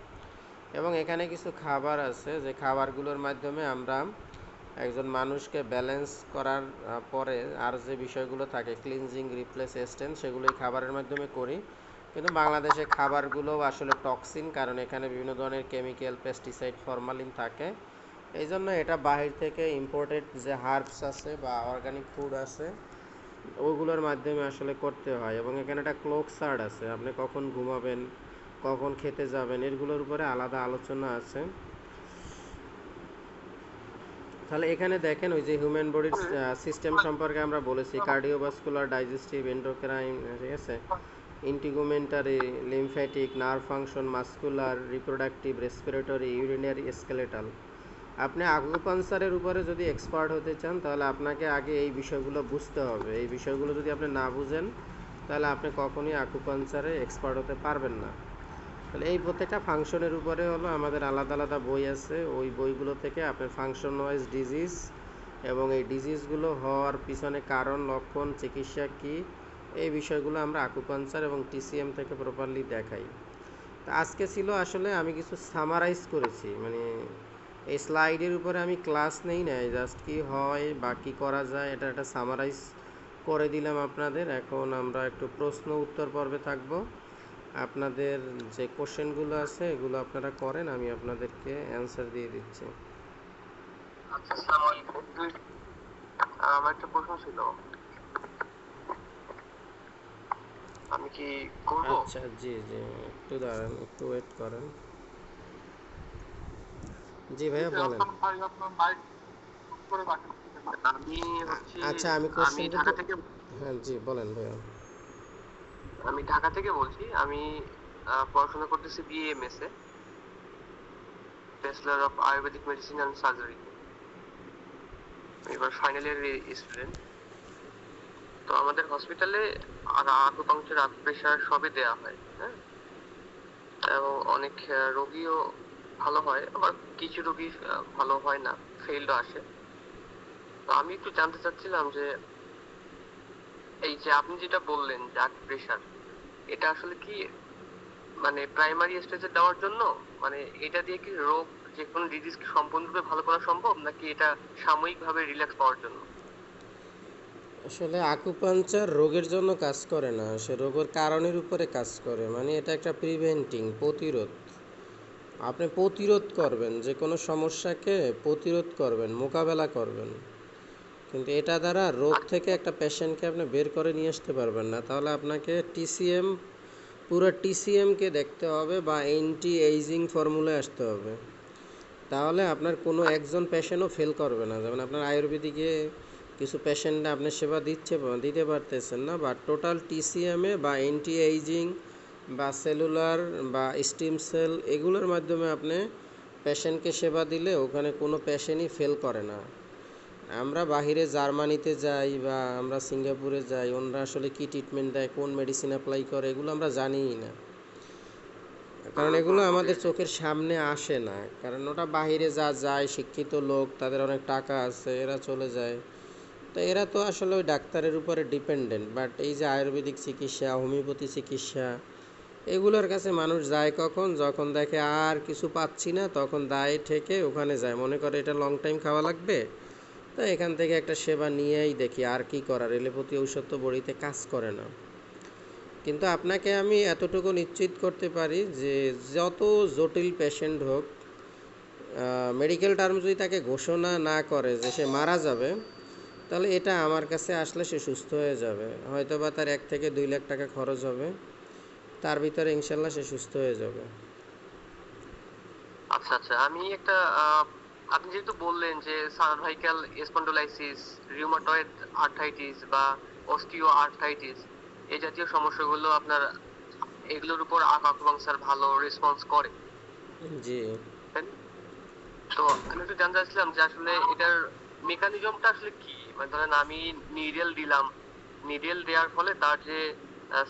এবং এখানে কিছু খাবার আছে, যে খাবারগুলোর মাধ্যমে আমরা একজন মানুষকে ব্যালেন্স করার পরে আর যে বিষয়গুলো থাকে, ক্লিনজিং, রিপ্লেস, এক্সটেন্স, সেগুলো এই খাবারের মাধ্যমে করি। কিন্তু বাংলাদেশে খাবারগুলো আসলে টক্সিন, কারণ এখানে বিভিন্ন ধরনের কেমিক্যাল, পেস্টিসাইড, ফরমালিন থাকে। এই জন্য এটা বাহির থেকে ইম্পোর্টেড যে হার্বস আছে বা অর্গানিক ফুড আছে ওগুলোর মাধ্যমে আসলে করতে হয়। এবং এখানে একটা ক্লক চার্ট আছে, আপনি কখন ঘুমাবেন, কখন খেতে যাবেন, এগুলোর উপরে আলাদা আলোচনা আছে। তাহলে এখানে দেখেন, ওই যে হিউম্যান বডির সিস্টেম সম্পর্কে আমরা বলেছি, কার্ডিওভাস্কুলার, ডাইজেস্টিভ, এন্ডোক্রাইন, ঠিক আছে, integumentary, lymphatic, nerve function, muscular, reproductive, respiratory, urinary, skeletal. আপনি আকুপাঙ্কচারের উপরে যদি এক্সপার্ট হতে চান তাহলে আপনাকে আগে এই বিষয়গুলো বুঝতে হবে। এই বিষয়গুলো যদি আপনি না বুঝেন তাহলে আপনি কখনোই আকুপাঙ্কচারে এক্সপার্ট হতে পারবেন না। তাহলে এই প্রত্যেকটা ফাংশনের উপরে হলো আমাদের আলাদা আলাদা বই আছে, ওই বইগুলো থেকে আপনার ফাংশন ওয়াইজ ডিজিজ এবং এই ডিজিজগুলো হওয়ার পিছনে কারণ, লক্ষণ, চিকিৎসা কী, এই বিষয়গুলো আমরা আকুপাঙ্কচার এবং টিসিএম থেকে প্রপারলি দেখাই। তা আজকে ছিল আসলে আমি কিছু সামারাইজ করেছি, মানে এই স্লাইডের উপরে আমি ক্লাস নেই নাই, জাস্ট কি হয় বা কী করা যায় এটা একটা সামারাইজ করে দিলাম আপনাদের। এখন আমরা একটু প্রশ্ন উত্তর পর্বে থাকব। আপনাদের যে কোশ্চেনগুলো আছে এগুলো আপনারা করেন, আমি আপনাদেরকে অ্যান্সার দিয়ে দিচ্ছি। আচ্ছা, আসসালামু আলাইকুম। আমার একটা প্রশ্ন ছিল, আমি কি করব? আচ্ছা, জি জি, একটু দাঁড়ান, একটু ওয়েট করেন। জি ভাইয়া বলেন। আমি হচ্ছে আচ্ছা, আমি আমি কোশ্চেনটা ঢাকা একটু, থেকে হ্যাঁ জি বলেন ভাইয়া। বলছি। আমি পড়াশোনা করতেছি BAMS A, bachelor of Ayurvedic medicine and surgery. এবার ফাইনাল ইয়ার স্টুডেন্ট। তো আমাদের হসপিটালে আকুপাঙ্কচার, আকুপ্রেশার সবই দেওয়া হয়, হ্যাঁ। এবং অনেক রোগীও ভালো হয়, আবার কিছু রোগী ভালো হয় না, ফেইল্ড আসে। তো আমি একটু জানতে চাচ্ছিলাম যে এই যে আপনি যেটা বললেন যে আকুপ্রেশার, এটা আসলে কি মানে প্রাইমারি স্টেজে দেওয়ার জন্য, মানে এটা দিয়ে কি রোগ যে কোনো ডিজিজ কি সম্পূর্ণরূপে ভালো করা সম্ভব, নাকি এটা সাময়িকভাবে রিল্যাক্স পাওয়ার জন্য? আসলে আকুপাঞ্চার রোগের জন্য কাজ করে না, সে রোগের কারণের উপরে কাজ করে, মানে এটা একটা প্রিভেন্টিং, প্রতিরোধ। আপনি প্রতিরোধ করবেন, যে কোনো সমস্যাকে প্রতিরোধ করবেন, মোকাবেলা করবেন। কিন্তু এটা দ্বারা রোগ থেকে একটা পেশেন্টকে আপনি বের করে নিয়ে আসতে পারবেন না। তাহলে আপনাকে টিসিএম, পুরো টিসিএমকে দেখতে হবে বা অ্যান্টি এইজিং ফর্মুলায় আসতে হবে। তাহলে আপনার কোনো একজন পেশেন্টও ফেল করবে না। যেমন আপনার আয়ুর্বেদিকে কিছু পেশেন্টে আপনি সেবা দিতে পারতেছেন না, বা টোটাল টিসিএমে বা অ্যান্টি এইজিং বা সেলুলার বা স্টিম সেল এগুলোর মাধ্যমে আপনি পেশেন্টকে সেবা দিলে ওখানে কোনো পেশেন্টই ফেল করে না। আমরা বাহিরে জার্মানিতে যাই বা আমরা সিঙ্গাপুরে যাই, ওনারা আসলে কী ট্রিটমেন্ট দেয়, কোন মেডিসিন অ্যাপ্লাই করে, এগুলো আমরা জানিই না, কারণ এগুলো আমাদের চোখের সামনে আসে না। কারণ ওটা বাহিরে যা যায় শিক্ষিত লোক, তাদের অনেক টাকা আছে, এরা চলে যায়, তো এরা তো আসলে ওই ডাক্তারের উপরে ডিপেন্ডেন্ট। বাট এই যে আয়ুর্বেদিক চিকিৎসা, হোমিওপ্যাথি চিকিৎসা, এগুলোর কাছে মানুষ যায় কখন, যখন দেখে আর কিছু পাচ্ছি না, তখন দায়ে ঠেকে ওখানে যায়, মনে করে এটা লং টাইম খাওয়া লাগবে, তো এখান থেকে একটা সেবা নিয়েই দেখি আর কি করার, এলোপ্যাথি ঔষধ তো বড়িতে কাজ করে না। কিন্তু আপনাকে আমি এতটুকু নিশ্চিত করতে পারি যে যত জটিল পেশেন্ট হোক, মেডিকেল টার্ম যদি তাকে ঘোষণা না করে যে সে মারা যাবে, তাহলে এটা আমার কাছে আসলে সে সুস্থ হয়ে যাবে। হয়তো বা তার 1 থেকে 2 লাখ টাকা খরচ হবে, তার ভিতরে ইনশাল্লাহ সে সুস্থ হয়ে যাবে। আচ্ছা আচ্ছা, আমি একটা আপনি যেহেতু বললেন যে সার্ভাইকাল স্পন্ডোলাইসিস, রিউমাটয়েড আর্থ্রাইটিস বা অস্টিও আর্থ্রাইটিস, এই জাতীয় সমস্যাগুলো আপনার এগুলোর উপর আকুপাঙ্কচার ভালো রেসপন্স করে, জি। তাই না? তো আমি একটু জানতে চাচ্ছিলাম যে আসলে এটার মেকানিজমটা আসলে কি। মানে ধরেন আমি নিডেল দিলাম, নিডেল দেওয়ার ফলে তার যে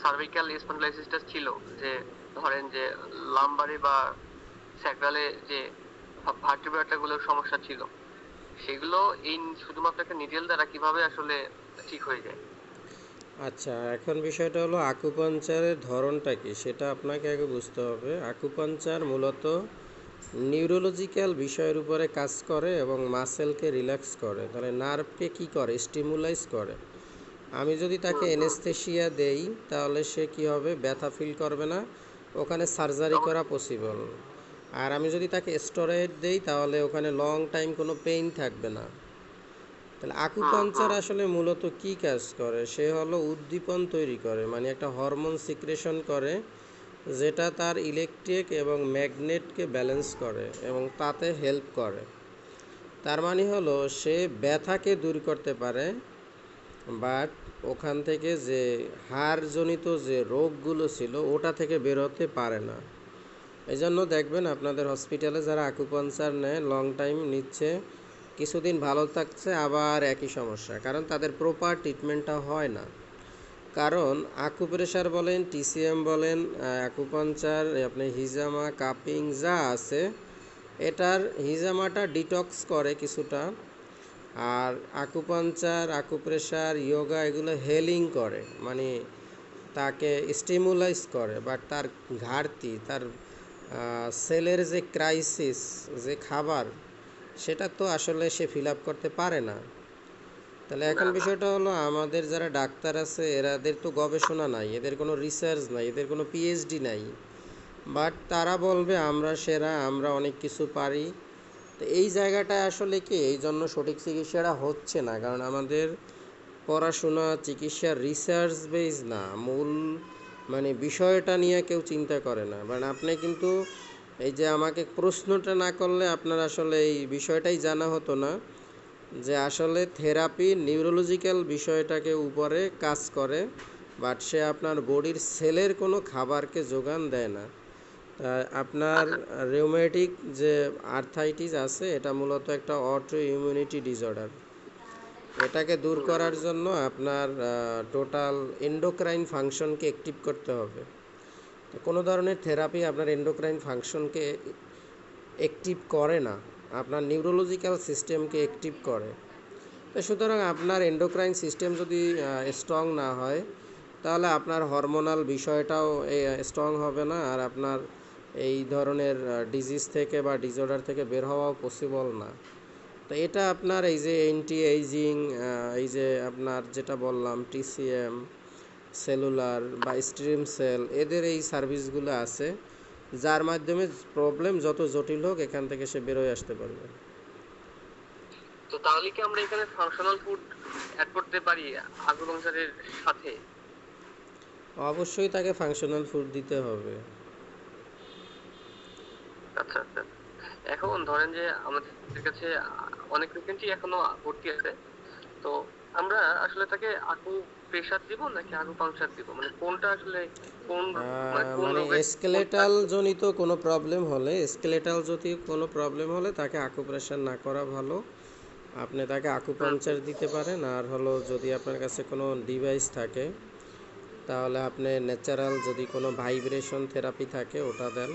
সার্ভিক্যাল স্পন্ডাইলিসিসটা ছিল, যে ধরেন যে লাম্বারে বা স্যাক্রালে যে ভার্টিব্রাটাগুলোর সমস্যা ছিল, সেগুলো এই শুধুমাত্র একটা নিডেল দ্বারা কিভাবে আসলে ঠিক হয়ে যায়? আচ্ছা, এখন বিষয়টা হলো আকুপাঞ্চারের ধরনটা কি সেটা আপনাকে আগে বুঝতে হবে। আকুপাঞ্চার মূলত নিউরোলজিক্যাল বিষয়ের উপরে কাজ করে এবং মাসেলকে রিল্যাক্স করে, তাহলে নার্ভকে কি করে, স্টিমুলাইজ করে। আমি যদি তাকে এনেস্থেশিয়া দেই, তাহলে সে কি হবে, ব্যথা ফিল করবে না, ওখানে সার্জারি করা পসিবল। আর আমি যদি তাকে স্টেরয়েড দেই, তাহলে ওখানে লং টাইম কোনো পেইন থাকবে না। তাহলে আকুপাঞ্চার আসলে মূলত কি কাজ করে, সে হলো উদ্দীপন তৈরি করে, মানে একটা হরমোন সিক্রেশন করে, যেটা তার ইলেকট্রিক এবং ম্যাগনেটকে ব্যালেন্স করে এবং তাতে হেল্প করে। তার মানে হলো সে ব্যথাকে দূর করতে পারে, বাট ওখান থেকে যে হাড়জনিত যে রোগগুলো ছিল ওটা থেকে বেরোতে পারে না। এই জন্য দেখবেন আপনাদের হসপিটালে যারা আকুপাঞ্চার নেয়, লং টাইম নিচ্ছে, কিছুদিন ভালো থাকছে, আবার একই সমস্যা, কারণ তাদের প্রপার ট্রিটমেন্টটা হয় না। কারণ আকুপ্রেশার বলেন, টিসিএম বলেন, আকুপাঞ্চার, আপনি হিজামা, কাপিং যা আছে, এটার হিজামাটা ডিটক্স করে কিছুটা, আর আকুপাঞ্চার, আকুপ্রেশার, ইয়োগা এগুলো হেলিং করে, মানে তাকে স্টিমুলাইজ করে। বাট তার ঘাটতি, তার সেলের যে ক্রাইসিস, যে খাবার, সেটা তো আসলে সে ফিল আপ করতে পারে না। তাহলে এখন বিষয়টা হলো, আমাদের যারা ডাক্তার আছে এদের তো গবেষণা নাই, এদের কোনো রিসার্চ নাই, এদের কোনো পিএইচডি নাই, বাট তারা বলবে আমরা সেরা, আমরা অনেক কিছু পারি। তো এই জায়গাটায় আসলে কি, এই জন্য সঠিক চিকিৎসাটা হচ্ছে না, কারণ আমাদের পড়াশোনা চিকিৎসার রিসার্চ বেস না, মূল মানে বিষয়টা নিয়ে কেউ চিন্তা করে না। মানে আপনি কিন্তু এই যে আমাকে প্রশ্নটা না করলে আপনার আসলে এই বিষয়টাই জানা হতো না, যে আসলে থেরাপি নিউরোলজিক্যাল বিষয়টাকে উপরে কাজ করে, বাট সে আপনার বডির সেলের কোনো খাবারকে যোগান দেয় না। আপনার রিউমেটিক যে আর্থাইটিস আছে, এটা মূলত একটা অটো ইমিউনিটি ডিসঅর্ডার। এটাকে দূর করার জন্য আপনার টোটাল এন্ডোক্রাইন ফাংশনকে অ্যাক্টিভ করতে হবে। তো কোনো ধরনের থেরাপি আপনার এন্ডোক্রাইন ফাংশনকে অ্যাক্টিভ করে না, আপনার নিউরোলজিক্যাল সিস্টেমকে অ্যাক্টিভ করে। তো সুতরাং আপনার এন্ডোক্রাইন সিস্টেম যদি স্ট্রং না হয়, তাহলে আপনার হরমোনাল বিষয়টাও স্ট্রং হবে না, আর আপনার এই ধরনের ডিজিজ থেকে বা ডিসঅর্ডার থেকে বের হওয়াও পসিবল না। তো এটা আপনার এই যে অ্যান্টি এইজিং, এই যে আপনার যেটা বললাম টিসিএম, সেলুলার বা স্ট্রিম সেল, এদের এই সার্ভিসগুলো আছে, যার মাধ্যমে প্রবলেম যত জটিল হোক এখান থেকে সে বেরোয় আসতে পারবে। তো তাহলে কি আমরা এখানে ফাংশনাল ফুড অ্যাড করতে পারি আকুপাংচারের সাথে? অবশ্যই তাকে ফাংশনাল ফুড দিতে হবে। আচ্ছা আচ্ছা। এখন ধরেন যে আমাদের কাছে অনেক পেশেন্টই এখনো ভর্তি আছে, তো আমরা আসলে তাকে প্রেসার দিব নাকি পাংচার দিব, মানে কোনটা আসলে কোন, মানে কোন মানে রোগের কোনটা? স্কেলেটাল জনিত কোনো প্রবলেম হলে, স্কেলেটাল যদি কোনো প্রবলেম হলে তাকে আকুপ্রেশার না করা ভালো। আপনি তাকে আকুপাংচার দিতে পারেন, আর হলো যদি আপনার কাছে কোনো ডিভাইস থাকে তাহলে আপনি ন্যাচারাল যদি কোনো ভাইব্রেশন থেরাপি থাকে ওটা দেন।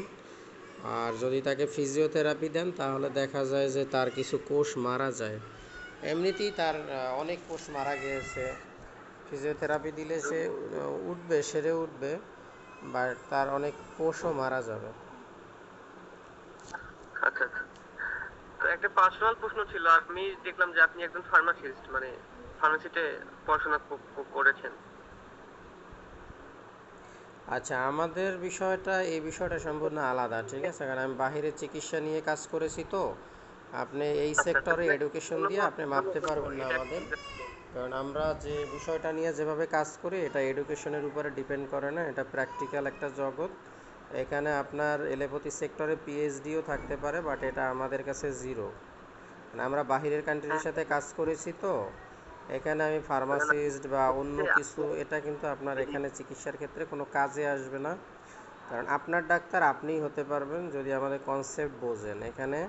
আর যদি তাকে ফিজিওথেরাপি দেন তাহলে দেখা যায় যে তার কিছু কোষ মারা যায়। এমনিতেই তার অনেক কোষ মারা গিয়েছে, ফিজিওথেরাপি দিলে সে উঠবে, সেরে উঠবে, বাট তার অনেক কোষও মারা যাবে। আচ্ছা আচ্ছা। তো একটা পার্সোনাল প্রশ্ন ছিল, আমি দেখলাম যে আপনি একজন ফার্মাসিস্ট, মানে ফার্মেসিতে পড়াশোনা করেছেন। আচ্ছা, আমাদের বিষয়টা, এই বিষয়টা সম্পূর্ণ আলাদা, ঠিক আছে? কারণ আমি বাহিরে চিকিৎসা নিয়ে কাজ করেছি, তো আপনি এই আচ্ছা আচ্ছা, সেক্টরে মানে এডুকেশন কোনো দিয়ে আপনি কোনো মাপতে পারবেন না এটা আমাদের। কারণ আমরা যে বিষয়টা নিয়ে যেভাবে কাজ করি এটা এডুকেশনের উপরে ডিপেন্ড করে না, এটা প্র্যাকটিক্যাল একটা জগৎ। এখানে আপনার এলোপ্যাথি সেক্টরে পিএইচডিও থাকতে পারে, বাট এটা আমাদের কাছে জিরো। মানে আমরা বাহিরের কান্ট্রির সাথে কাজ করেছি, তো এখানে আমি ফার্মাসিস্ট বা অন্য কিছু, এটা কিন্তু আপনার এখানে চিকিৎসার ক্ষেত্রে কোনো কাজে আসবে না। কারণ আপনার ডাক্তার আপনিই হতে পারবেন যদি আমাদের কনসেপ্ট বোঝেন। এখানে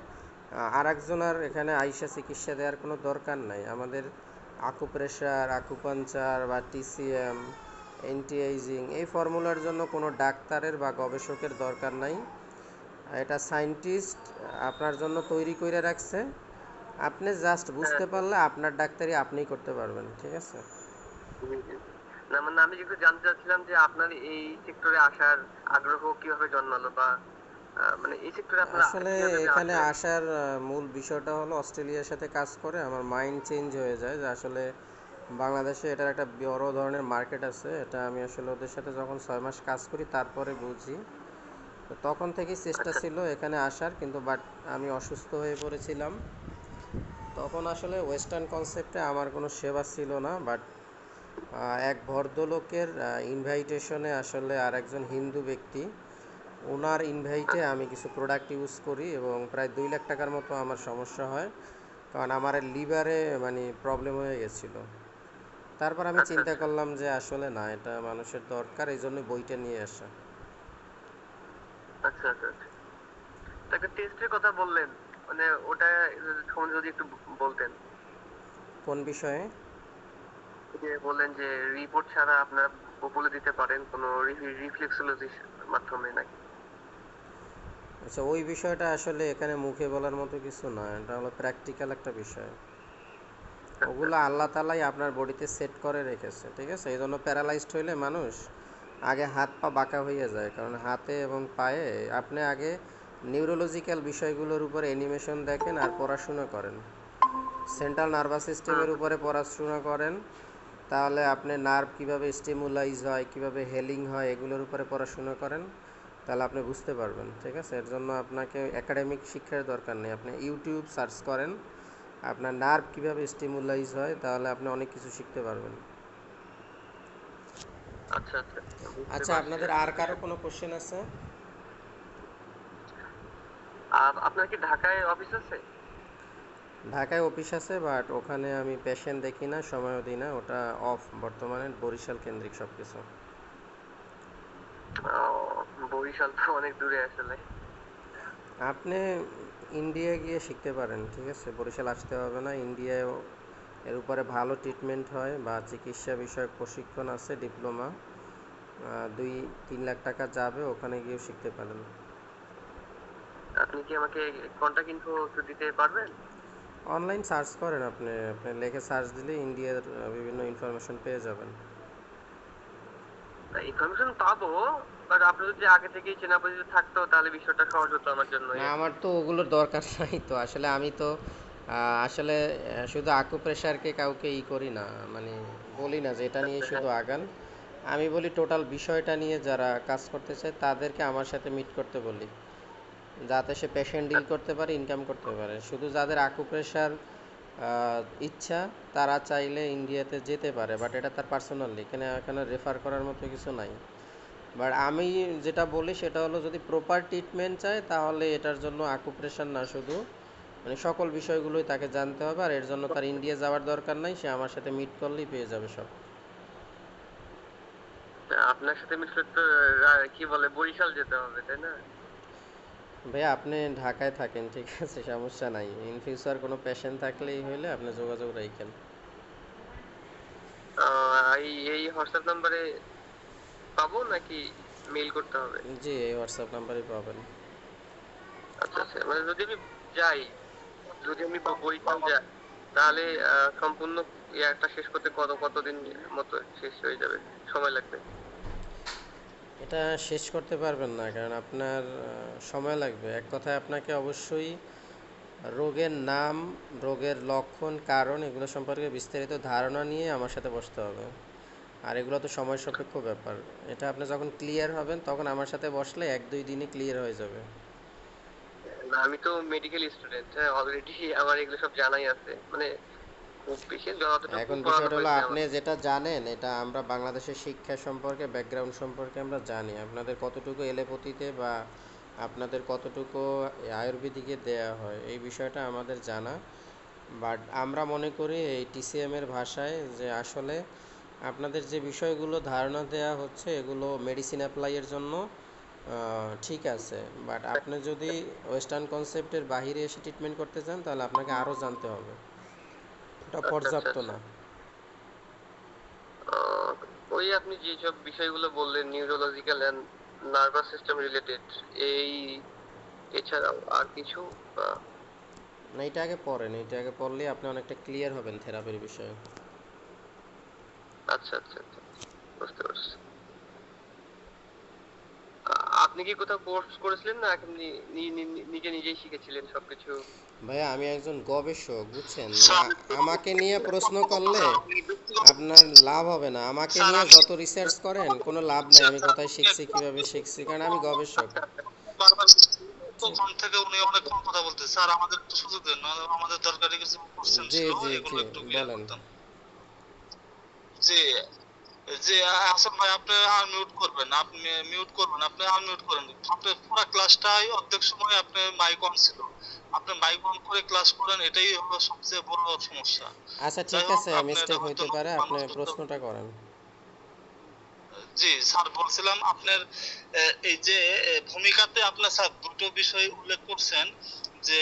আর একজনের এখানে আইসা চিকিৎসা দেওয়ার কোনো দরকার নাই। আমাদের আকুপ্রেশার, আকুপাঞ্চার বা টিসিএম, অ্যান্টি এইজিং এই ফর্মুলার জন্য কোনো ডাক্তারের বা গবেষকের দরকার নাই। এটা সায়েন্টিস্ট আপনার জন্য তৈরি করে রাখছে। আপনি জাস্ট বুঝতে পারলে আপনার ডাক্তারি আপনিই করতে পারবেন, ঠিক আছে? না মানে আমি একটু জানতে চাচ্ছিলাম যে আপনার এই সেক্টরে আসার আগ্রহ কিভাবে জন্মালো, বা মানে এই সেক্টরে আপনার আসলে কিভাবে এখানে আসলেন? আসার মূল বিষয়টা হলো অস্ট্রেলিয়ার সাথে কাজ করে আমার মাইন্ড চেঞ্জ হয়ে যায় যে আসলে বাংলাদেশে এটার একটা বড় ধরনের মার্কেট আছে। এটা আমি আসলে ওদের সাথে যখন 6 মাস কাজ করি তারপরে বুঝি। তো তখন থেকেই চেষ্টা আচ্ছা ছিল এখানে আসার, কিন্তু বাট আমি অসুস্থ হয়ে পড়েছিলাম। তখন আসলে ওয়েস্টার্ন কনসেপ্টে আমার কোনো সেবা ছিল না, বাট এক ভদ্রলোকের ইনভাইটেশনে আসলে আর একজন হিন্দু ব্যক্তি, ওনার ইনভাইটে আমি কিছু প্রোডাক্ট ইউজ করি এবং প্রায় 2 লাখ টাকার মতো আমার সমস্যা হয়। কারণ আমার লিভারে মানে প্রবলেম হয়ে গেছিলো। তারপর আমি আচ্ছা চিন্তা আচ্ছা করলাম যে আসলে না, এটা মানুষের দরকার, এই জন্য বইটা নিয়ে আসা। আচ্ছা আচ্ছা আচ্ছা। তো একটা টেস্টের কথা বললেন, মানে ওটা সম্বন্ধে যদি একটু বলতেন। কোন বিষয়ে? যে বললেন যে রিপোর্ট ছাড়া আপনারা বলে দিতে পারেন কোনো রিফ্লেক্সোলজির মাধ্যমে নাকি? আচ্ছা, ওই বিষয়টা আসলে এখানে মুখে বলার মতো কিছু না, এটা হলো প্র্যাকটিক্যাল একটা বিষয়। আচ্ছা ওগুলো আল্লাহ তালাই আপনার বডিতে সেট করে রেখেছে, ঠিক আছে? এই জন্য প্যারালাইজড হইলে মানুষ আগে হাত পা বাঁকা হয়ে যায়, কারণ হাতে এবং পায়ে আপনি আগে নিউরোলজিক্যাল বিষয়গুলোর উপরে অ্যানিমেশন দেখেন আর পড়াশোনা করেন, সেন্ট্রাল নার্ভাস হুম সিস্টেমের উপরে পড়াশোনা করেন, তাহলে আপনি নার্ভ কীভাবে স্টিমুলাইজ হয়, কীভাবে হেলিং হয়, এগুলোর উপরে পড়াশোনা করেন, তাহলে আপনি বুঝতে পারবেন, ঠিক আছে? এর জন্য আপনাকে একাডেমিক শিক্ষার দরকার নেই। আপনি ইউটিউব সার্চ করেন আপনার নার্ভ কীভাবে স্টিমুলাইজ হয়, তাহলে আপনি অনেক কিছু শিখতে পারবেন। আচ্ছা আচ্ছা, বুঝতে আচ্ছা, পারছি আপনাদের আর আসলে কারো বিষয়টা। কোনো কোশ্চেন আছে? আর আপনার কি ঢাকায় অফিস আছে? ঢাকায় অফিস আছে, বাট ওখানে আমি পেশেন্ট দেখি না, সময়ও দিই না, ওটা অফ বর্তমানে, বরিশাল কেন্দ্রিক সব কিছু। বরিশাল তো অনেক দূরে আসলে। আপনি ইন্ডিয়া গিয়ে শিখতে পারেন, ঠিক আছে? বরিশাল আসতে হবে না। ইন্ডিয়ায়ও এর উপরে ভালো ট্রিটমেন্ট হয় বা চিকিৎসা বিষয়ক প্রশিক্ষণ আছে, ডিপ্লোমা 2-3 লাখ টাকা যাবে, ওখানে গিয়েও শিখতে পারেন। আপনি কি আমাকে কন্টাক্ট ইনফো একটু দিতে পারবেন? অনলাইন সার্চ করেন, আপনি আপনি লেখে সার্চ দিলে ইন্ডিয়ার বিভিন্ন ইনফরমেশন পেয়ে যাবেন। ইনফরমেশন পাবো, বাট আপনি যদি আগে থেকেই চেনা পরিচিত থাকতো তাহলে বিষয়টা সহজ হতো আমার জন্য। না, আমার তো ওগুলোর দরকার নাই তো। আসলে আমি তো আসলে শুধু আকুপ্রেশারকে কাউকে করি না, মানে বলি না যে এটা নিয়ে শুধু আগান। আমি বলি টোটাল বিষয়টা নিয়ে যারা কাজ করতে চায় তাদেরকে আমার সাথে মিট করতে বলি, যাতে সে পেশেন্ট ডিল করতে পারে, ইনকাম করতে পারে। শুধু যাদের আকুপ্রেশার ইচ্ছা তারা চাইলে ইন্ডিয়াতে যেতে পারে, বাট এটা তার পার্সোনালি, এখানে রেফার করার মতো কিছু নাই। বাট আমি যেটা বলি সেটা হলো, যদি প্রপার ট্রিটমেন্ট চায় তাহলে এটার জন্য আকুপ্রেশার না শুধু, মানে সকল বিষয়গুলোই তাকে জানতে হবে। আর এর জন্য তার ইন্ডিয়া যাওয়ার দরকার নাই, সে আমার সাথে মিট করলেই পেয়ে যাবে সব। আপনার সাথে মিশলে তো কি বলে বরিশাল যেতে হবে, তাই না? ভাইয়া আপনি ঢাকায় থাকেন, ঠিক আছে, সমস্যা নাই। ইন ফিউচার কোনো পেশেন্ট থাকলেই হইলে আপনি যোগাযোগ রাখেন। এই এই হোয়াটসঅ্যাপ নাম্বারে পাবো নাকি মেইল করতে হবে? জি, এই হোয়াটসঅ্যাপ নাম্বারই পাবেন। আচ্ছা আচ্ছা, মানে যদি আমি যাই, যদি আমি বরিশাল যাই, তাহলে সম্পূর্ণ ইয়াটা শেষ করতে কতদিন মতো শেষ হয়ে যাবে, সময় লাগবে? এটা শেষ করতে পারবেন না, কারণ আপনার সময় লাগবে। এক কথায় আপনাকে অবশ্যই রোগের নাম, রোগের লক্ষণ, কারণ এগুলো সম্পর্কে বিস্তারিত ধারণা নিয়ে আমার সাথে বসতে হবে। আর এগুলো তো সময় সাপেক্ষ ব্যাপার। এটা আপনি যখন ক্লিয়ার হবেন তখন আমার সাথে বসলে 1-2 দিনই ক্লিয়ার হয়ে যাবে। না, আমি তো মেডিকেল স্টুডেন্ট, হ্যাঁ, অলরেডি আমার এগুলো সব জানাই আছে, মানে খুব বেশি যতটুকু এখন পড়ানো বিষয়টা হলো, হয়েছে আপনি আমার। যেটা জানেন এটা আমরা বাংলাদেশের শিক্ষা সম্পর্কে, ব্যাকগ্রাউন্ড সম্পর্কে আমরা জানি, আপনাদের কতটুকু এলোপ্যাথিতে বা আপনাদের কতটুকু আয়ুর্বেদিকে দেয়া হয় এই বিষয়টা আমাদের জানা। বাট আমরা মনে করি এই টিসিএমের ভাষায় যে আসলে আপনাদের যে বিষয়গুলো ধারণা দেওয়া হচ্ছে এগুলো মেডিসিন অ্যাপ্লাইয়ের জন্য ঠিক আছে, বাট আপনি যদি ওয়েস্টার্ন কনসেপ্টের বাইরে এসে ট্রিটমেন্ট করতে চান তাহলে আপনাকে আরও জানতে হবে, এটা আচ্ছা আচ্ছা পর্যাপ্ত আচ্ছা। না। আহ, ওই আপনি যেসব বিষয়গুলো বললেন, neurological and nervous system related, এই এছাড়াও আর কিছু? আহ, না, এটা আগে পড়েন, এটা আগে পড়লে আপনি অনেকটা ক্লিয়ার হবেন থেরাপির বিষয়ে। আচ্ছা আচ্ছা আচ্ছা, বুঝতে পারছি। আপনি কি কোথাও কোর্স করেছিলেন না আপনি নিজে নিজেই শিখেছিলেন সবকিছু? ভাইয়া আমি একজন গবেষক, বুঝছেন, মানে স্যার আমাকে নিয়ে প্রশ্ন করলে স্যার আমি ব্যক্তিগত আপনার লাভ হবে না। আমাকে স্যার নিয়ে আমি যত রিসার্চ করেন কোনো লাভ নেই, আমি কোথায় শিখছি কিভাবে শিখছি, কারণ আমি গবেষক। বারবার তখন থেকে উনি অনেকক্ষণ কথা বলতে, স্যার আমাদের একটু সুযোগ দেন, নাহলে আমাদের দরকারি কিছু কোশ্চেন জি ছিল, জি এগুলো জি, একটু ক্লিয়ার বলেন। করতাম। জি জি, হাসান ভাই আপনি আনমিউট করবেন, আপনি মিউট করবেন, আপনি আনমিউট করেন। আপনি পুরো ক্লাসটাই অর্ধেক সময় আপনি মাইক অন ছিল, আপনি মাইক অন করে ক্লাস করেন, এটাই হলো সবচেয়ে বড় সমস্যা। আচ্ছা যাই ঠিক হোক, আছে, আপনি এটা মিস্টেক হয়তো হইতে নতুন পারে, আপনি মানুষ তো। প্রশ্নটা করেন। জি স্যার, বলছিলাম আপনার এই যে ভূমিকাতে আপনার স্যার দুটো বিষয় উল্লেখ করছেন, যে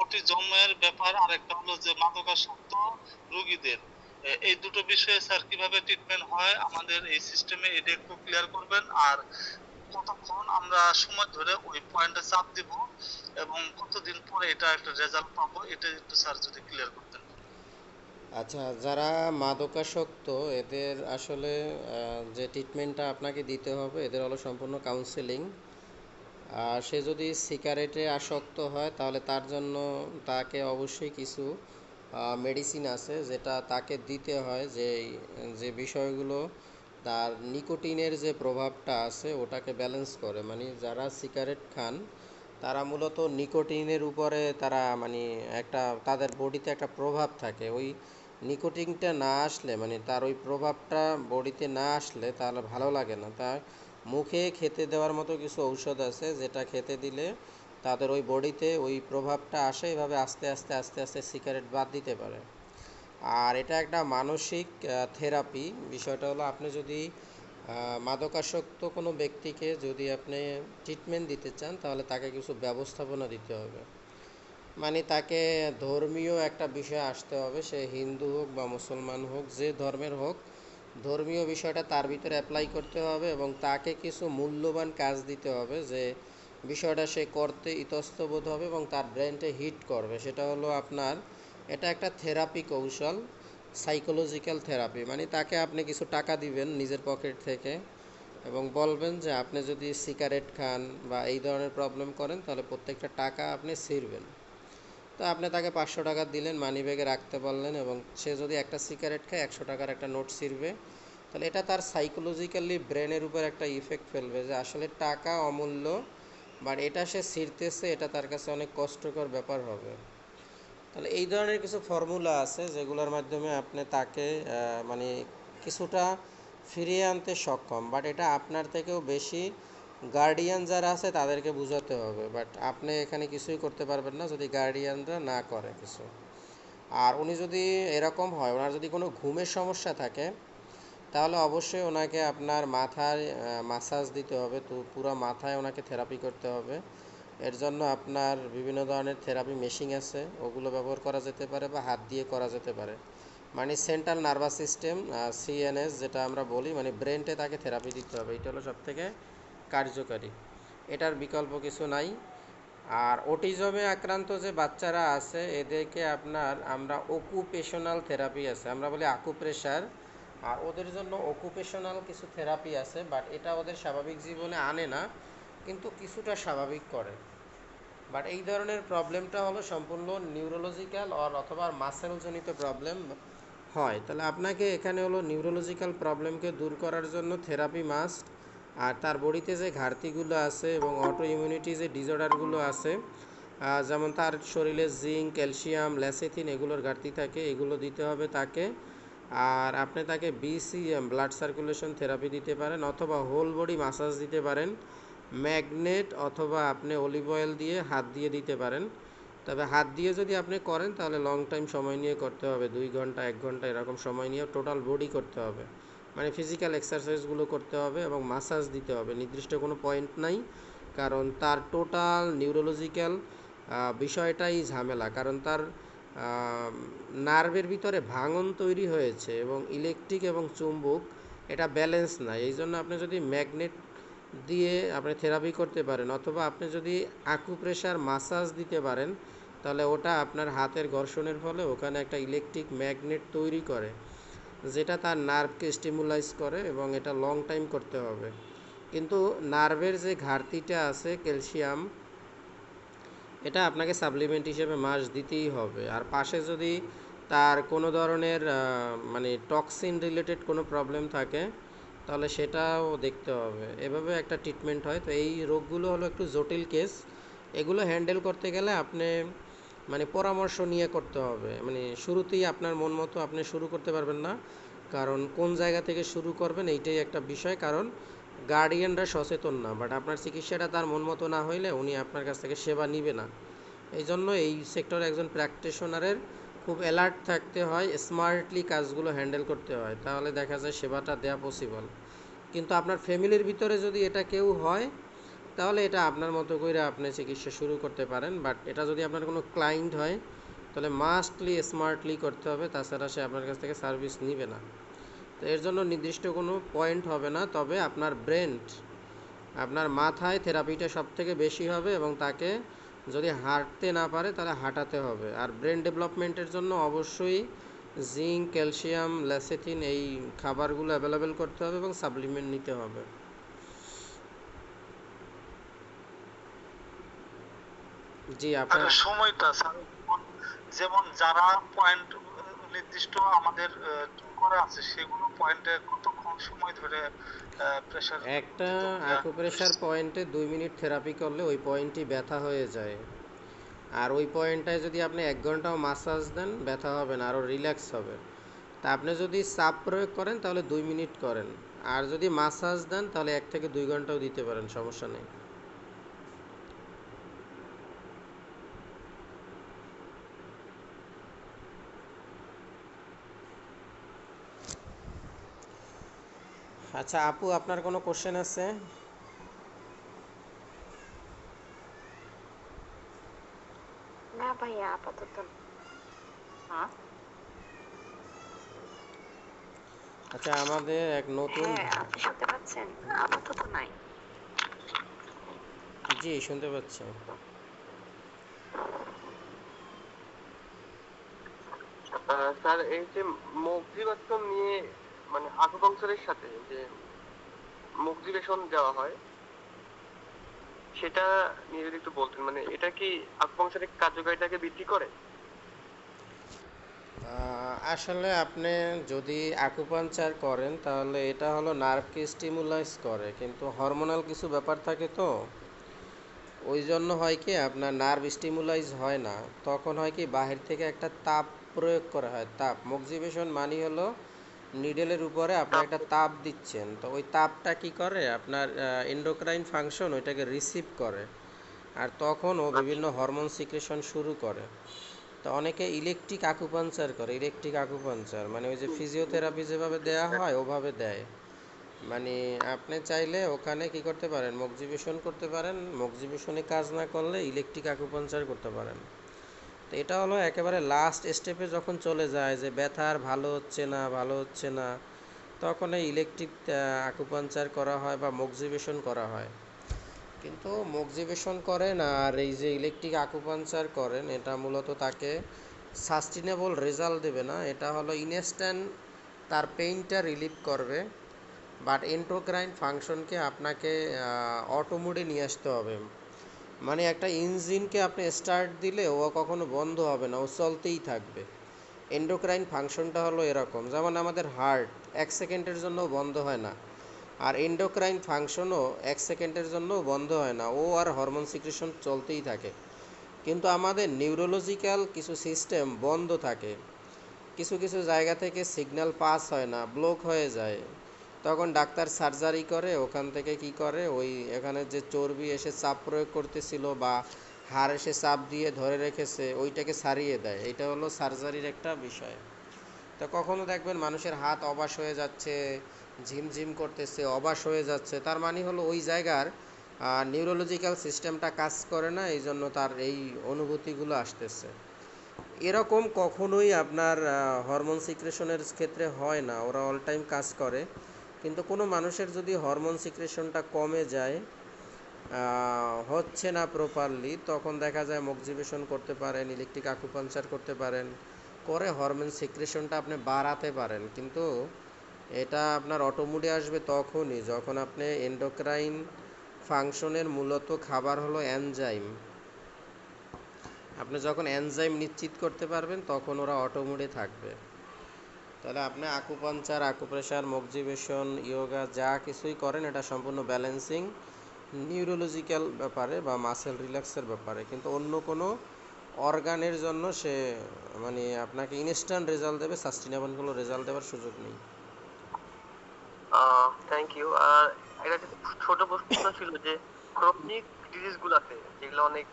অটিজমের ব্যাপার আর একটা হলো যে মাদকাসক্ত রোগীদের, এই দুটো বিষয়ে স্যার কিভাবে ট্রিটমেন্ট হয় আমাদের এই সিস্টেমে, এটা একটু ক্লিয়ার করবেন। আর কতক্ষণ আমরা সময় ধরে ওই পয়েন্টে চাপ দিব এবং কতদিন পরে এটা একটা রেজাল্ট পাবো, এটা একটু স্যার যদি ক্লিয়ার করতেন। আচ্ছা, যারা মাদকাসক্ত এদের আসলে যে ট্রিটমেন্টটা আপনাকে দিতে হবে এদের হলো সম্পূর্ণ কাউন্সেলিং। আর সে যদি সিগারেটে আসক্ত হয় তাহলে তার জন্য তাকে অবশ্যই কিছু মেডিসিন আছে যেটা তাকে দিতে হয়, যে যে বিষয়গুলো তার নিকোটিনের যে প্রভাবটা আছে ওটাকে ব্যালেন্স করে। মানে যারা সিগারেট খান তারা মূলত নিকোটিনের উপরে তারা মানে একটা তাদের বডিতে একটা প্রভাব থাকে, ওই নিকোটিনটা না আসলে, মানে তার ওই প্রভাবটা বডিতে না আসলে তাহলে ভালো লাগে না। তার মুখে খেতে দেওয়ার মতো কিছু ঔষধ আছে যেটা খেতে দিলে তাদের ওই বডিতে ওই প্রভাবটা আসে, এভাবে আস্তে আস্তে আস্তে আস্তে সিগারেট বাদ দিতে পারে। আর এটা একটা মানসিক থেরাপি। বিষয়টা হলো, আপনি যদি মাদকাসক্ত কোনো ব্যক্তিকে যদি আপনি ট্রিটমেন্ট দিতে চান তাহলে তাকে কিছু ব্যবস্থাপনা দিতে হবে। মানে তাকে ধর্মীয় একটা বিষয় আসতে হবে, সে হিন্দু হোক বা মুসলমান হোক, যে ধর্মের হোক, ধর্মীয় বিষয়টা তার ভিতরে অ্যাপ্লাই করতে হবে এবং তাকে কিছু মূল্যবান কাজ দিতে হবে যে বিষয়টা সে করতে ইতস্তবোধ হবে এবং তার ব্রেনটা হিট করবে। সেটা হলো আপনার, এটা একটা থেরাপি কৌশল, সাইকোলজিক্যাল থেরাপি। মানে তাকে আপনি কিছু টাকা দিবেন নিজের পকেট থেকে, এবং বলবেন যে আপনি যদি সিগারেট খান বা এই ধরনের প্রবলেম করেন তাহলে প্রত্যেকটা টাকা আপনি ছিঁড়বেন। তো আপনি তাকে 500 টাকা দিলেন, মানি ব্যাগে রাখতে বললেন, এবং সে যদি একটা সিগারেট খায় 100 টাকার একটা নোট ছিঁড়বে, তাহলে এটা তার সাইকোলজিক্যালি ব্রেনের উপর একটা ইফেক্ট ফেলবে যে আসলে টাকা অমূল্য, বাট এটা সে ছিঁড়তেছে, এটা তার কাছে অনেক কষ্টকর ব্যাপার হবে। তাহলে এই ধরনের কিছু ফর্মুলা আছে যেগুলোর মাধ্যমে আপনি তাকে মানে কিছুটা ফিরিয়ে আনতে সক্ষম, বাট এটা আপনার থেকেও বেশি গার্ডিয়ান যারা আছে তাদেরকে বোঝাতে হবে, বাট আপনি এখানে কিছুই করতে পারবেন না যদি গার্ডিয়ানরা না করে কিছু। আর উনি যদি এরকম হয়, ওনার যদি কোনো ঘুমের সমস্যা থাকে, তাহলে অবশ্যই ওনাকে আপনার মাথায় মাসাজ দিতে হবে, তো পুরো মাথায় ওনাকে থেরাপি করতে হবে। এর জন্য আপনার বিভিন্ন ধরনের থেরাপি মেশিন আছে, ওগুলো ব্যবহার করা যেতে পারে বা হাত দিয়ে করা যেতে পারে। মানে সেন্ট্রাল নার্ভাস সিস্টেম, সিএনএস যেটা আমরা বলি, মানে ব্রেনটে তাকে থেরাপি দিতে হবে, এটা হলো সবথেকে কার্যকারী, এটার বিকল্প কিছু নাই। আর অটিজমে আক্রান্ত যে বাচ্চারা আছে এদেরকে আপনার আমরা অকুপেশনাল থেরাপি আছে, আমরা বলি আকুপ্রেশার, আর ওদের জন্য অকুপেশনাল কিছু থেরাপি আছে, বাট এটা ওদের স্বাভাবিক জীবনে আনে না, কিন্তু কিছুটা স্বাভাবিক করে। বাট এই ধরনের প্রবলেমটা হলো সম্পূর্ণ নিউরোলজিক্যাল অথবা মাসেলজনিত প্রবলেম হয়। তাহলে আপনাকে এখানে হলো নিউরোলজিক্যাল প্রবলেমকে দূর করার জন্য থেরাপি মাস্ট। আর তার বডিতে যে ঘাটতিগুলো আছে এবং অটো ইমিউনিটি যে ডিসঅর্ডারগুলো আছে, যেমন তার শরীরে জিঙ্ক, ক্যালসিয়াম, ল্যাসেথিন এগুলোর ঘাটতি থাকে, এগুলো দিতে হবে তাকে। আর আপনি তাকে বিসিএম ব্লাড সার্কুলেশন থেরাপি দিতে পারেন, অথবা হোল বডি মাসাজ দিতে পারেন, ম্যাগনেট অথবা আপনি অলিভ অয়েল দিয়ে হাত দিয়ে দিতে পারেন। তবে হাত দিয়ে যদি আপনি করেন তাহলে লং টাইম সময় নিয়ে করতে হবে, 2 ঘন্টা 1 ঘন্টা এরকম সময় নিয়ে টোটাল বডি করতে হবে, মানে ফিজিক্যাল এক্সারসাইজগুলো করতে হবে এবং মাসাজ দিতে হবে, নির্দিষ্ট কোনো পয়েন্ট নাই। কারণ তার টোটাল নিউরোলজিক্যাল বিষয়টাই ঝামেলা, কারণ তার নার্ভের ভিতরে ভাঙন তৈরি হয়েছে এবং ইলেকট্রিক এবং চুম্বক এটা ব্যালেন্স নাই। এই জন্য আপনি যদি ম্যাগনেট দিয়ে আপনি থেরাপি করতে পারেন, অথবা আপনি যদি আকুপ্রেশার মাসাজ দিতে পারেন, তাহলে ওটা আপনার হাতের ঘর্ষণের ফলে ওখানে একটা ইলেকট্রিক ম্যাগনেট তৈরি করে, যেটা তার নার্ভকে স্টিমুলাইজ করে, এবং এটা লং টাইম করতে হবে। কিন্তু নার্ভের যে ঘাটতিটা আছে ক্যালসিয়াম, এটা আপনাকে সাপ্লিমেন্ট হিসেবে মাস দিতেই হবে। আর পাশে যদি তার কোনো ধরনের মানে টক্সিন রিলেটেড কোনো প্রবলেম থাকে তাহলে সেটাও দেখতে হবে, এভাবে একটা ট্রিটমেন্ট হয়। তো এই রোগগুলো হলো একটু জটিল কেস, এগুলো হ্যান্ডেল করতে গেলে আপনি মানে পরামর্শ নিয়ে করতে হবে, মানে শুরুতেই আপনার মন মতো আপনি শুরু করতে পারবেন না, কারণ কোন জায়গা থেকে শুরু করবেন এইটাই একটা বিষয়, কারণ গার্ডিয়ানরা সচেতন না, বাট আপনার চিকিৎসাটা তার মন মতো না হইলে উনি আপনার কাছ থেকে সেবা নিবে না। এই জন্য এই সেক্টরে একজন প্র্যাকটিশনারের খুব অ্যালার্ট থাকতে হয়, স্মার্টলি কাজগুলো হ্যান্ডেল করতে হয়, তাহলে দেখা যায় সেবাটা দেওয়া পসিবল। কিন্তু আপনার ফ্যামিলির ভিতরে যদি এটা কেউ হয় তাহলে এটা আপনার মতো করে আপনি চিকিৎসা শুরু করতে পারেন, বাট এটা যদি আপনার কোনো ক্লায়েন্ট হয় তাহলে মাস্টলি স্মার্টলি করতে হবে, তাছাড়া সে আপনার কাছ থেকে সার্ভিস নিবে না। তো এর জন্য নির্দিষ্ট কোনো পয়েন্ট হবে না, তবে আপনার ব্রেন, আপনার মাথায় থেরাপিটা সবথেকে বেশি হবে, এবং তাকে যদি হাঁটতে না পারে তাহলে হাঁটাতে হবে। আর ব্রেন ডেভেলপমেন্টের জন্য অবশ্যই জিঙ্ক, ক্যালসিয়াম, ল্যাসেথিন এই খাবারগুলো অ্যাভেলেবেল করতে হবে এবং সাপ্লিমেন্ট নিতে হবে। জি আপনার সময়টা স্যার, যেমন যারা পয়েন্ট নির্দিষ্ট আমাদের করা আছে সেগুলো পয়েন্টে কতক্ষণ সময় ধরে প্রেসার একটা দিতে হবে? অ্যাকুপ্রেশার পয়েন্টে 2 মিনিট থেরাপি করলে ওই পয়েন্টই ব্যথা হয়ে যায়। আর ওই পয়েন্টটায় যদি আপনি 1 ঘন্টাও মাসাজ দেন ব্যথা হবে না, আরও রিল্যাক্স হবে। তা আপনি যদি চাপ প্রয়োগ করেন তাহলে 2 মিনিট করেন, আর যদি মাসাজ দেন তাহলে 1 থেকে 2 ঘন্টাও দিতে পারেন, সমস্যা নেই। আচ্ছা আপু, আপনার কোনো কোশ্চেন আছে? না ভাইয়া, আপাতত না। আচ্ছা আমাদের এক নতুন, হ্যাঁ, আপনি শুনতে পাচ্ছেন? আপাতত নাই। জি শুনতে পাচ্ছি। স্যার এই যে মৌখিক নিয়ে মানে আকুপাঙ্কচারের সাথে যে মোটিভেশন দেওয়া হয়, সেটা নিয়ে যদি একটু বলতেন, মানে এটা কি আকুপাংচারের কার্যকারিতাকে বৃদ্ধি করে? আসলে আপনি যদি আকুপাঞ্চার করেন তাহলে এটা হলো নার্ভকে স্টিমুলাইজ করে, কিন্তু হরমোনাল কিছু ব্যাপার থাকে তো ওই জন্য হয় কি আপনার নার্ভ স্টিমুলাইজ হয় না। তখন হয় কি বাহির থেকে একটা তাপ প্রয়োগ করা হয়। তাপ মক্সিবেশন মানে হলো নিডেলের উপরে আপনি একটা তাপ দিচ্ছেন, তো ওই তাপটা কি করে আপনার এন্ডোক্রাইন ফাংশন ওইটাকে রিসিভ করে, আর তখন ও বিভিন্ন হরমোন সিক্রেশন শুরু করে। তো অনেকে ইলেকট্রিক আকুপাঞ্চার করে। ইলেকট্রিক আকুপাঞ্চার মানে ওই যে ফিজিওথেরাপি যেভাবে দেয়া হয় ওভাবে দেয়। মানে আপনি চাইলে ওখানে কি করতে পারেন, মক্সিবেশন করতে পারেন, মক্সিবেশনে কাজ না করলে ইলেকট্রিক আকুপাঞ্চার করতে পারেন। তো এটা হলো একেবারে লাস্ট স্টেপে যখন চলে যায় যে ব্যথা আর ভালো হচ্ছে না ভালো হচ্ছে না, তখন এই ইলেকট্রিক আকুপাঞ্চার করা হয় বা মক্সিবেশন করা হয়। কিন্তু মক্সিবেশন করেন আর এই যে ইলেকট্রিক আকুপাঞ্চার করেন এটা মূলত তাকে সাস্টেনেবল রেজাল্ট দেবে না। এটা হলো ইনস্ট্যান্ট তার পেইনটা রিলিভ করবে, বাট এন্ডোক্রাইন ফাংশনকে আপনাকে অটো মোডে নিয়ে আসতে হবে। মানে একটা ইঞ্জিনকে আপনি স্টার্ট দিলে ও কখনো বন্ধ হবে না, ও চলতেই থাকবে। এন্ডোক্রাইন ফাংশনটা হলো এরকম, যেমন আমাদের হার্ট 1 সেকেন্ডের জন্য বন্ধ হয় না, আর এন্ডোক্রাইন ফাংশনও 1 সেকেন্ডের জন্য বন্ধ হয় না, ও আর হরমোন সিক্রেশন চলতেই থাকে। কিন্তু আমাদের নিউরোলজিক্যাল কিছু সিস্টেম বন্ধ থাকে, কিছু কিছু জায়গা থেকে সিগন্যাল পাস হয় না, ব্লক হয়ে যায়। তখন ডাক্তার সার্জারি করে, ওখান থেকে কি করে ওই এখানে যে চর্বি এসে চাপ প্রয়োগ করতেছিল বা হাড় এসে চাপ দিয়ে ধরে রেখেছে ওইটাকে সারিয়ে দেয়। এটা হলো সার্জারির একটা বিষয়। তো কখনো দেখবেন মানুষের হাত অবশ হয়ে যাচ্ছে, ঝিমঝিম করতেছে, অবশ হয়ে যাচ্ছে, তার মানে হলো ওই জায়গার নিউরোলজিক্যাল সিস্টেমটা কাজ করে না, এই জন্য তার এই অনুভূতিগুলো আসতেছে। এরকম কখনোই আপনার হরমোন সিক্রেশনের ক্ষেত্রে হয় না, ওরা অল টাইম কাজ করে। কিন্তু কোনো মানুষের যদি হরমোন সিক্রেশনটা কমে যায়, হচ্ছে না প্রপারলি, তখন দেখা যায় মক্সিবেশন করতে পারেন, ইলেকট্রিক আকুপাঞ্চার করতে পারেন, করে হরমোন সিক্রেশনটা আপনি বাড়াতে পারেন। কিন্তু এটা আপনার অটোমোডে আসবে তখনই যখন আপনি এন্ডোক্রাইন ফাংশনের মূলত খাবার হলো এনজাইম। আপনি যখন এনজাইম নিশ্চিত করতে পারবেন তখন ওরা অটোমোডে থাকবে। তাহলে আপনি আকুপাঞ্চার, আকুপ্রেশার, মক্সিবেশন, ইয়োগা যা কিছুই করেন এটা সম্পূর্ণ ব্যালেন্সিং নিউরোলজিক্যাল ব্যাপারে বা মাসেল রিল্যাক্সের ব্যাপারে, কিন্তু অন্য কোনো অর্গানের জন্য সে মানে আপনাকে ইনস্ট্যান্ট রেজাল্ট দেবে, সাস্টেনেবল কোনো রেজাল্ট দেওয়ার সুযোগ নেই। Thank you. আর এটা একটা ছোট প্রশ্ন ছিল যে ক্রনিক ডিজিজ গুলাতে যেগুলো অনেক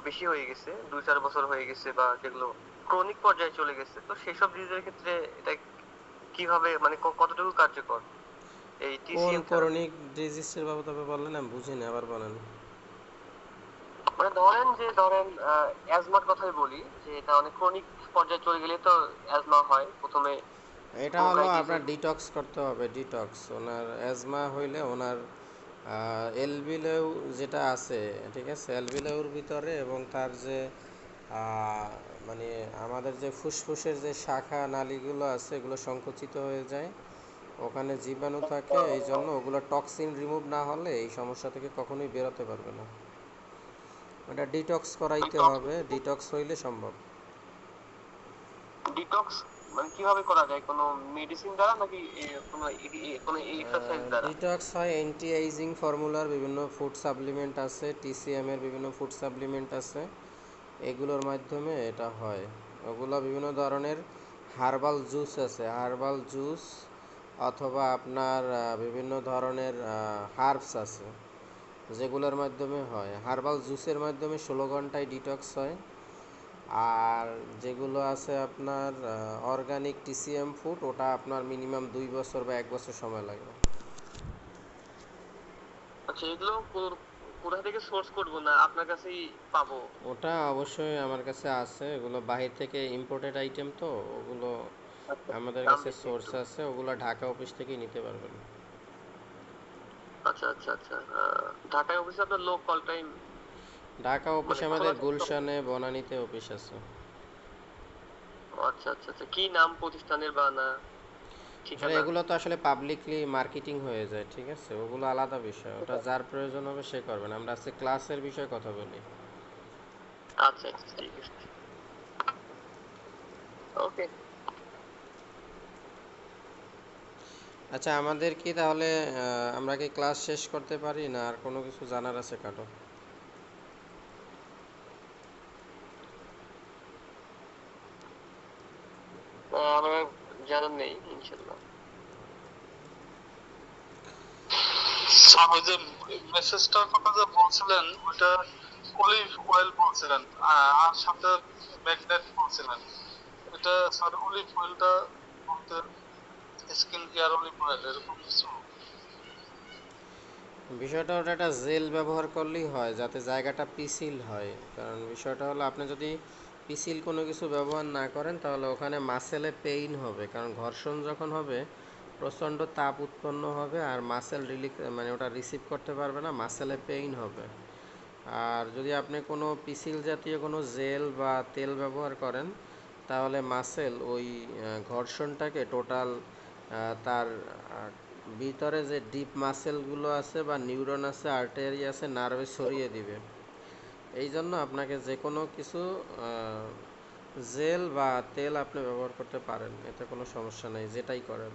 বেশি হয়ে গেছে, 2-4 বছর হয়ে গেছে, বা যেগুলো ক্রনিক পর্যায়ে চলে গেছে, তো সেসব ডিজিজের ক্ষেত্রে এটা কিভাবে, মানে কতটুকু কার্যকর এই কোন টিসিএম থেরাপি? ক্রনিক ডিজিজের বাবদ বললেন আমি বুঝিনি, আবার বলেন। মানে ধরেন অ্যাজমার কথাই বলি, যে এটা অনেক ক্রনিক পর্যায়ে চলে গেলে তো অ্যাজমা হয় প্রথমে, এটা হলো আপনার ব্রঙ্কাইটিসের। ডিটক্স করতে হবে, ডিটক্স। ওনার অ্যাজমা হইলে ওনার এলবিলেউ যেটা আছে, ঠিক আছে, এলবিলেউর ভিতরে এবং তার যে মানে আমাদের যে ফুসফুসের যে শাখা নালীগুলো আছে এগুলো সংকুচিত হয়ে যায়, ওখানে জীবাণু থাকে, এই জন্য ওগুলো টক্সিন রিমুভ না হলে এই সমস্যা থেকে কখনোই বেরোতে পারবে না। ওটা ডিটক্স করাইতে হবে, ডিটক্স হইলে সম্ভব। ডিটক্স মানে কিভাবে করা যায়? কোনো মেডিসিন দ্বারা নাকি কোনো এক্সারসাইজ দ্বারা? ডিটক্স হয় অ্যান্টি এইজিং ফর্মুলার বিভিন্ন ফুড সাপ্লিমেন্ট আছে, টিসিএম এর বিভিন্ন ফুড সাপ্লিমেন্ট আছে, এগুলোর মাধ্যমে এটা হয়। ওগুলো বিভিন্ন ধরনের হার্বাল জুস আছে, হার্বাল জুস, অথবা আপনার বিভিন্ন ধরনের হার্বস আছে যেগুলোর মাধ্যমে হয়। হার্বাল জুসের মাধ্যমে 16 ঘন্টায় ডিটক্স হয়। আর যেগুলো আছে আপনার অর্গানিক টিসিএম ফুড, ওটা আপনার মিনিমাম 2 বছর বা 1 বছর সময় লাগবে। আচ্ছা, এগুলো কোথা থেকে সোর্স করবো, না আপনার কাছেই পাবো? ওটা অবশ্যই আমার কাছে আছে, ওগুলো বাহির থেকে ইম্পোর্টেড আইটেম, তো ওগুলো আচ্ছা, আমাদের দাম কাছে বেশি সোর্স একটু। আছে, ওগুলো ঢাকা অফিস থেকেই নিতে পারবেন। আচ্ছা আচ্ছা আচ্ছা। ঢাকায় অফিসে আপনার লোক অল টাইম ঢাকা অফিস মানে খোলা আমাদের থাকে তো? গুলশানে, বনানীতে অফিস আছে। আচ্ছা আচ্ছা আচ্ছা, কি নাম প্রতিষ্ঠানের বা না? আসলে ঠিকানা। এগুলো তো আসলে পাবলিকলি মার্কেটিং হয়ে যায়, ঠিক আছে, ওগুলো আলাদা বিষয়, ওটা যার প্রয়োজন হবে সে করবেন। আমরা আজকে ক্লাসের বিষয়ে কথা বলি। আচ্ছা আচ্ছা, ঠিক আছে, ওকে। আচ্ছা, আমাদের কি তাহলে আমরা কি ক্লাস শেষ করতে পারি, না আর কোনো কিছু জানার আছে কাটো? আমার জানার নেই, ইনশাল্লাহ। স্যার ওই যে মেসেজটার কথা যে বলছিলেন ওইটা অলিভ অয়েল বলছিলেন, আর সাথে ম্যাগনেট বলছিলেন। এটা স্যার অলিভ অয়েলটা বলতে স্কিন কেয়ার অলিভ অয়েল এরকম কিছু? বিষয়টা ওটা একটা জেল ব্যবহার করলেই হয়, যাতে জায়গাটা পিসিল হয়। কারণ বিষয়টা হলো, আপনি যদি পিসিল কোনো কিছু ব্যবহার না করেন তাহলে ওখানে মাসেলে পেইন হবে, কারণ ঘর্ষণ যখন হবে প্রচণ্ড তাপ উৎপন্ন হবে আর মাসেল মানে ওটা রিসিভ করতে পারবে না, মাসেলে পেইন হবে। আর যদি আপনি কোনো পিসিল জাতীয় কোনো জেল বা তেল ব্যবহার করেন তাহলে মাসেল ওই ঘর্ষণটাকে টোটাল তার ভিতরে যে ডিপ মাসেলগুলো আছে বা নিউরন আছে, আর্টারি আছে, নার্ভে ছড়িয়ে দিবে। এই জন্য আপনাকে যে কোনো কিছু জেল বা তেল আপনি ব্যবহার করতে পারেন, এতে কোনো সমস্যা নেই, যেটাই করেন।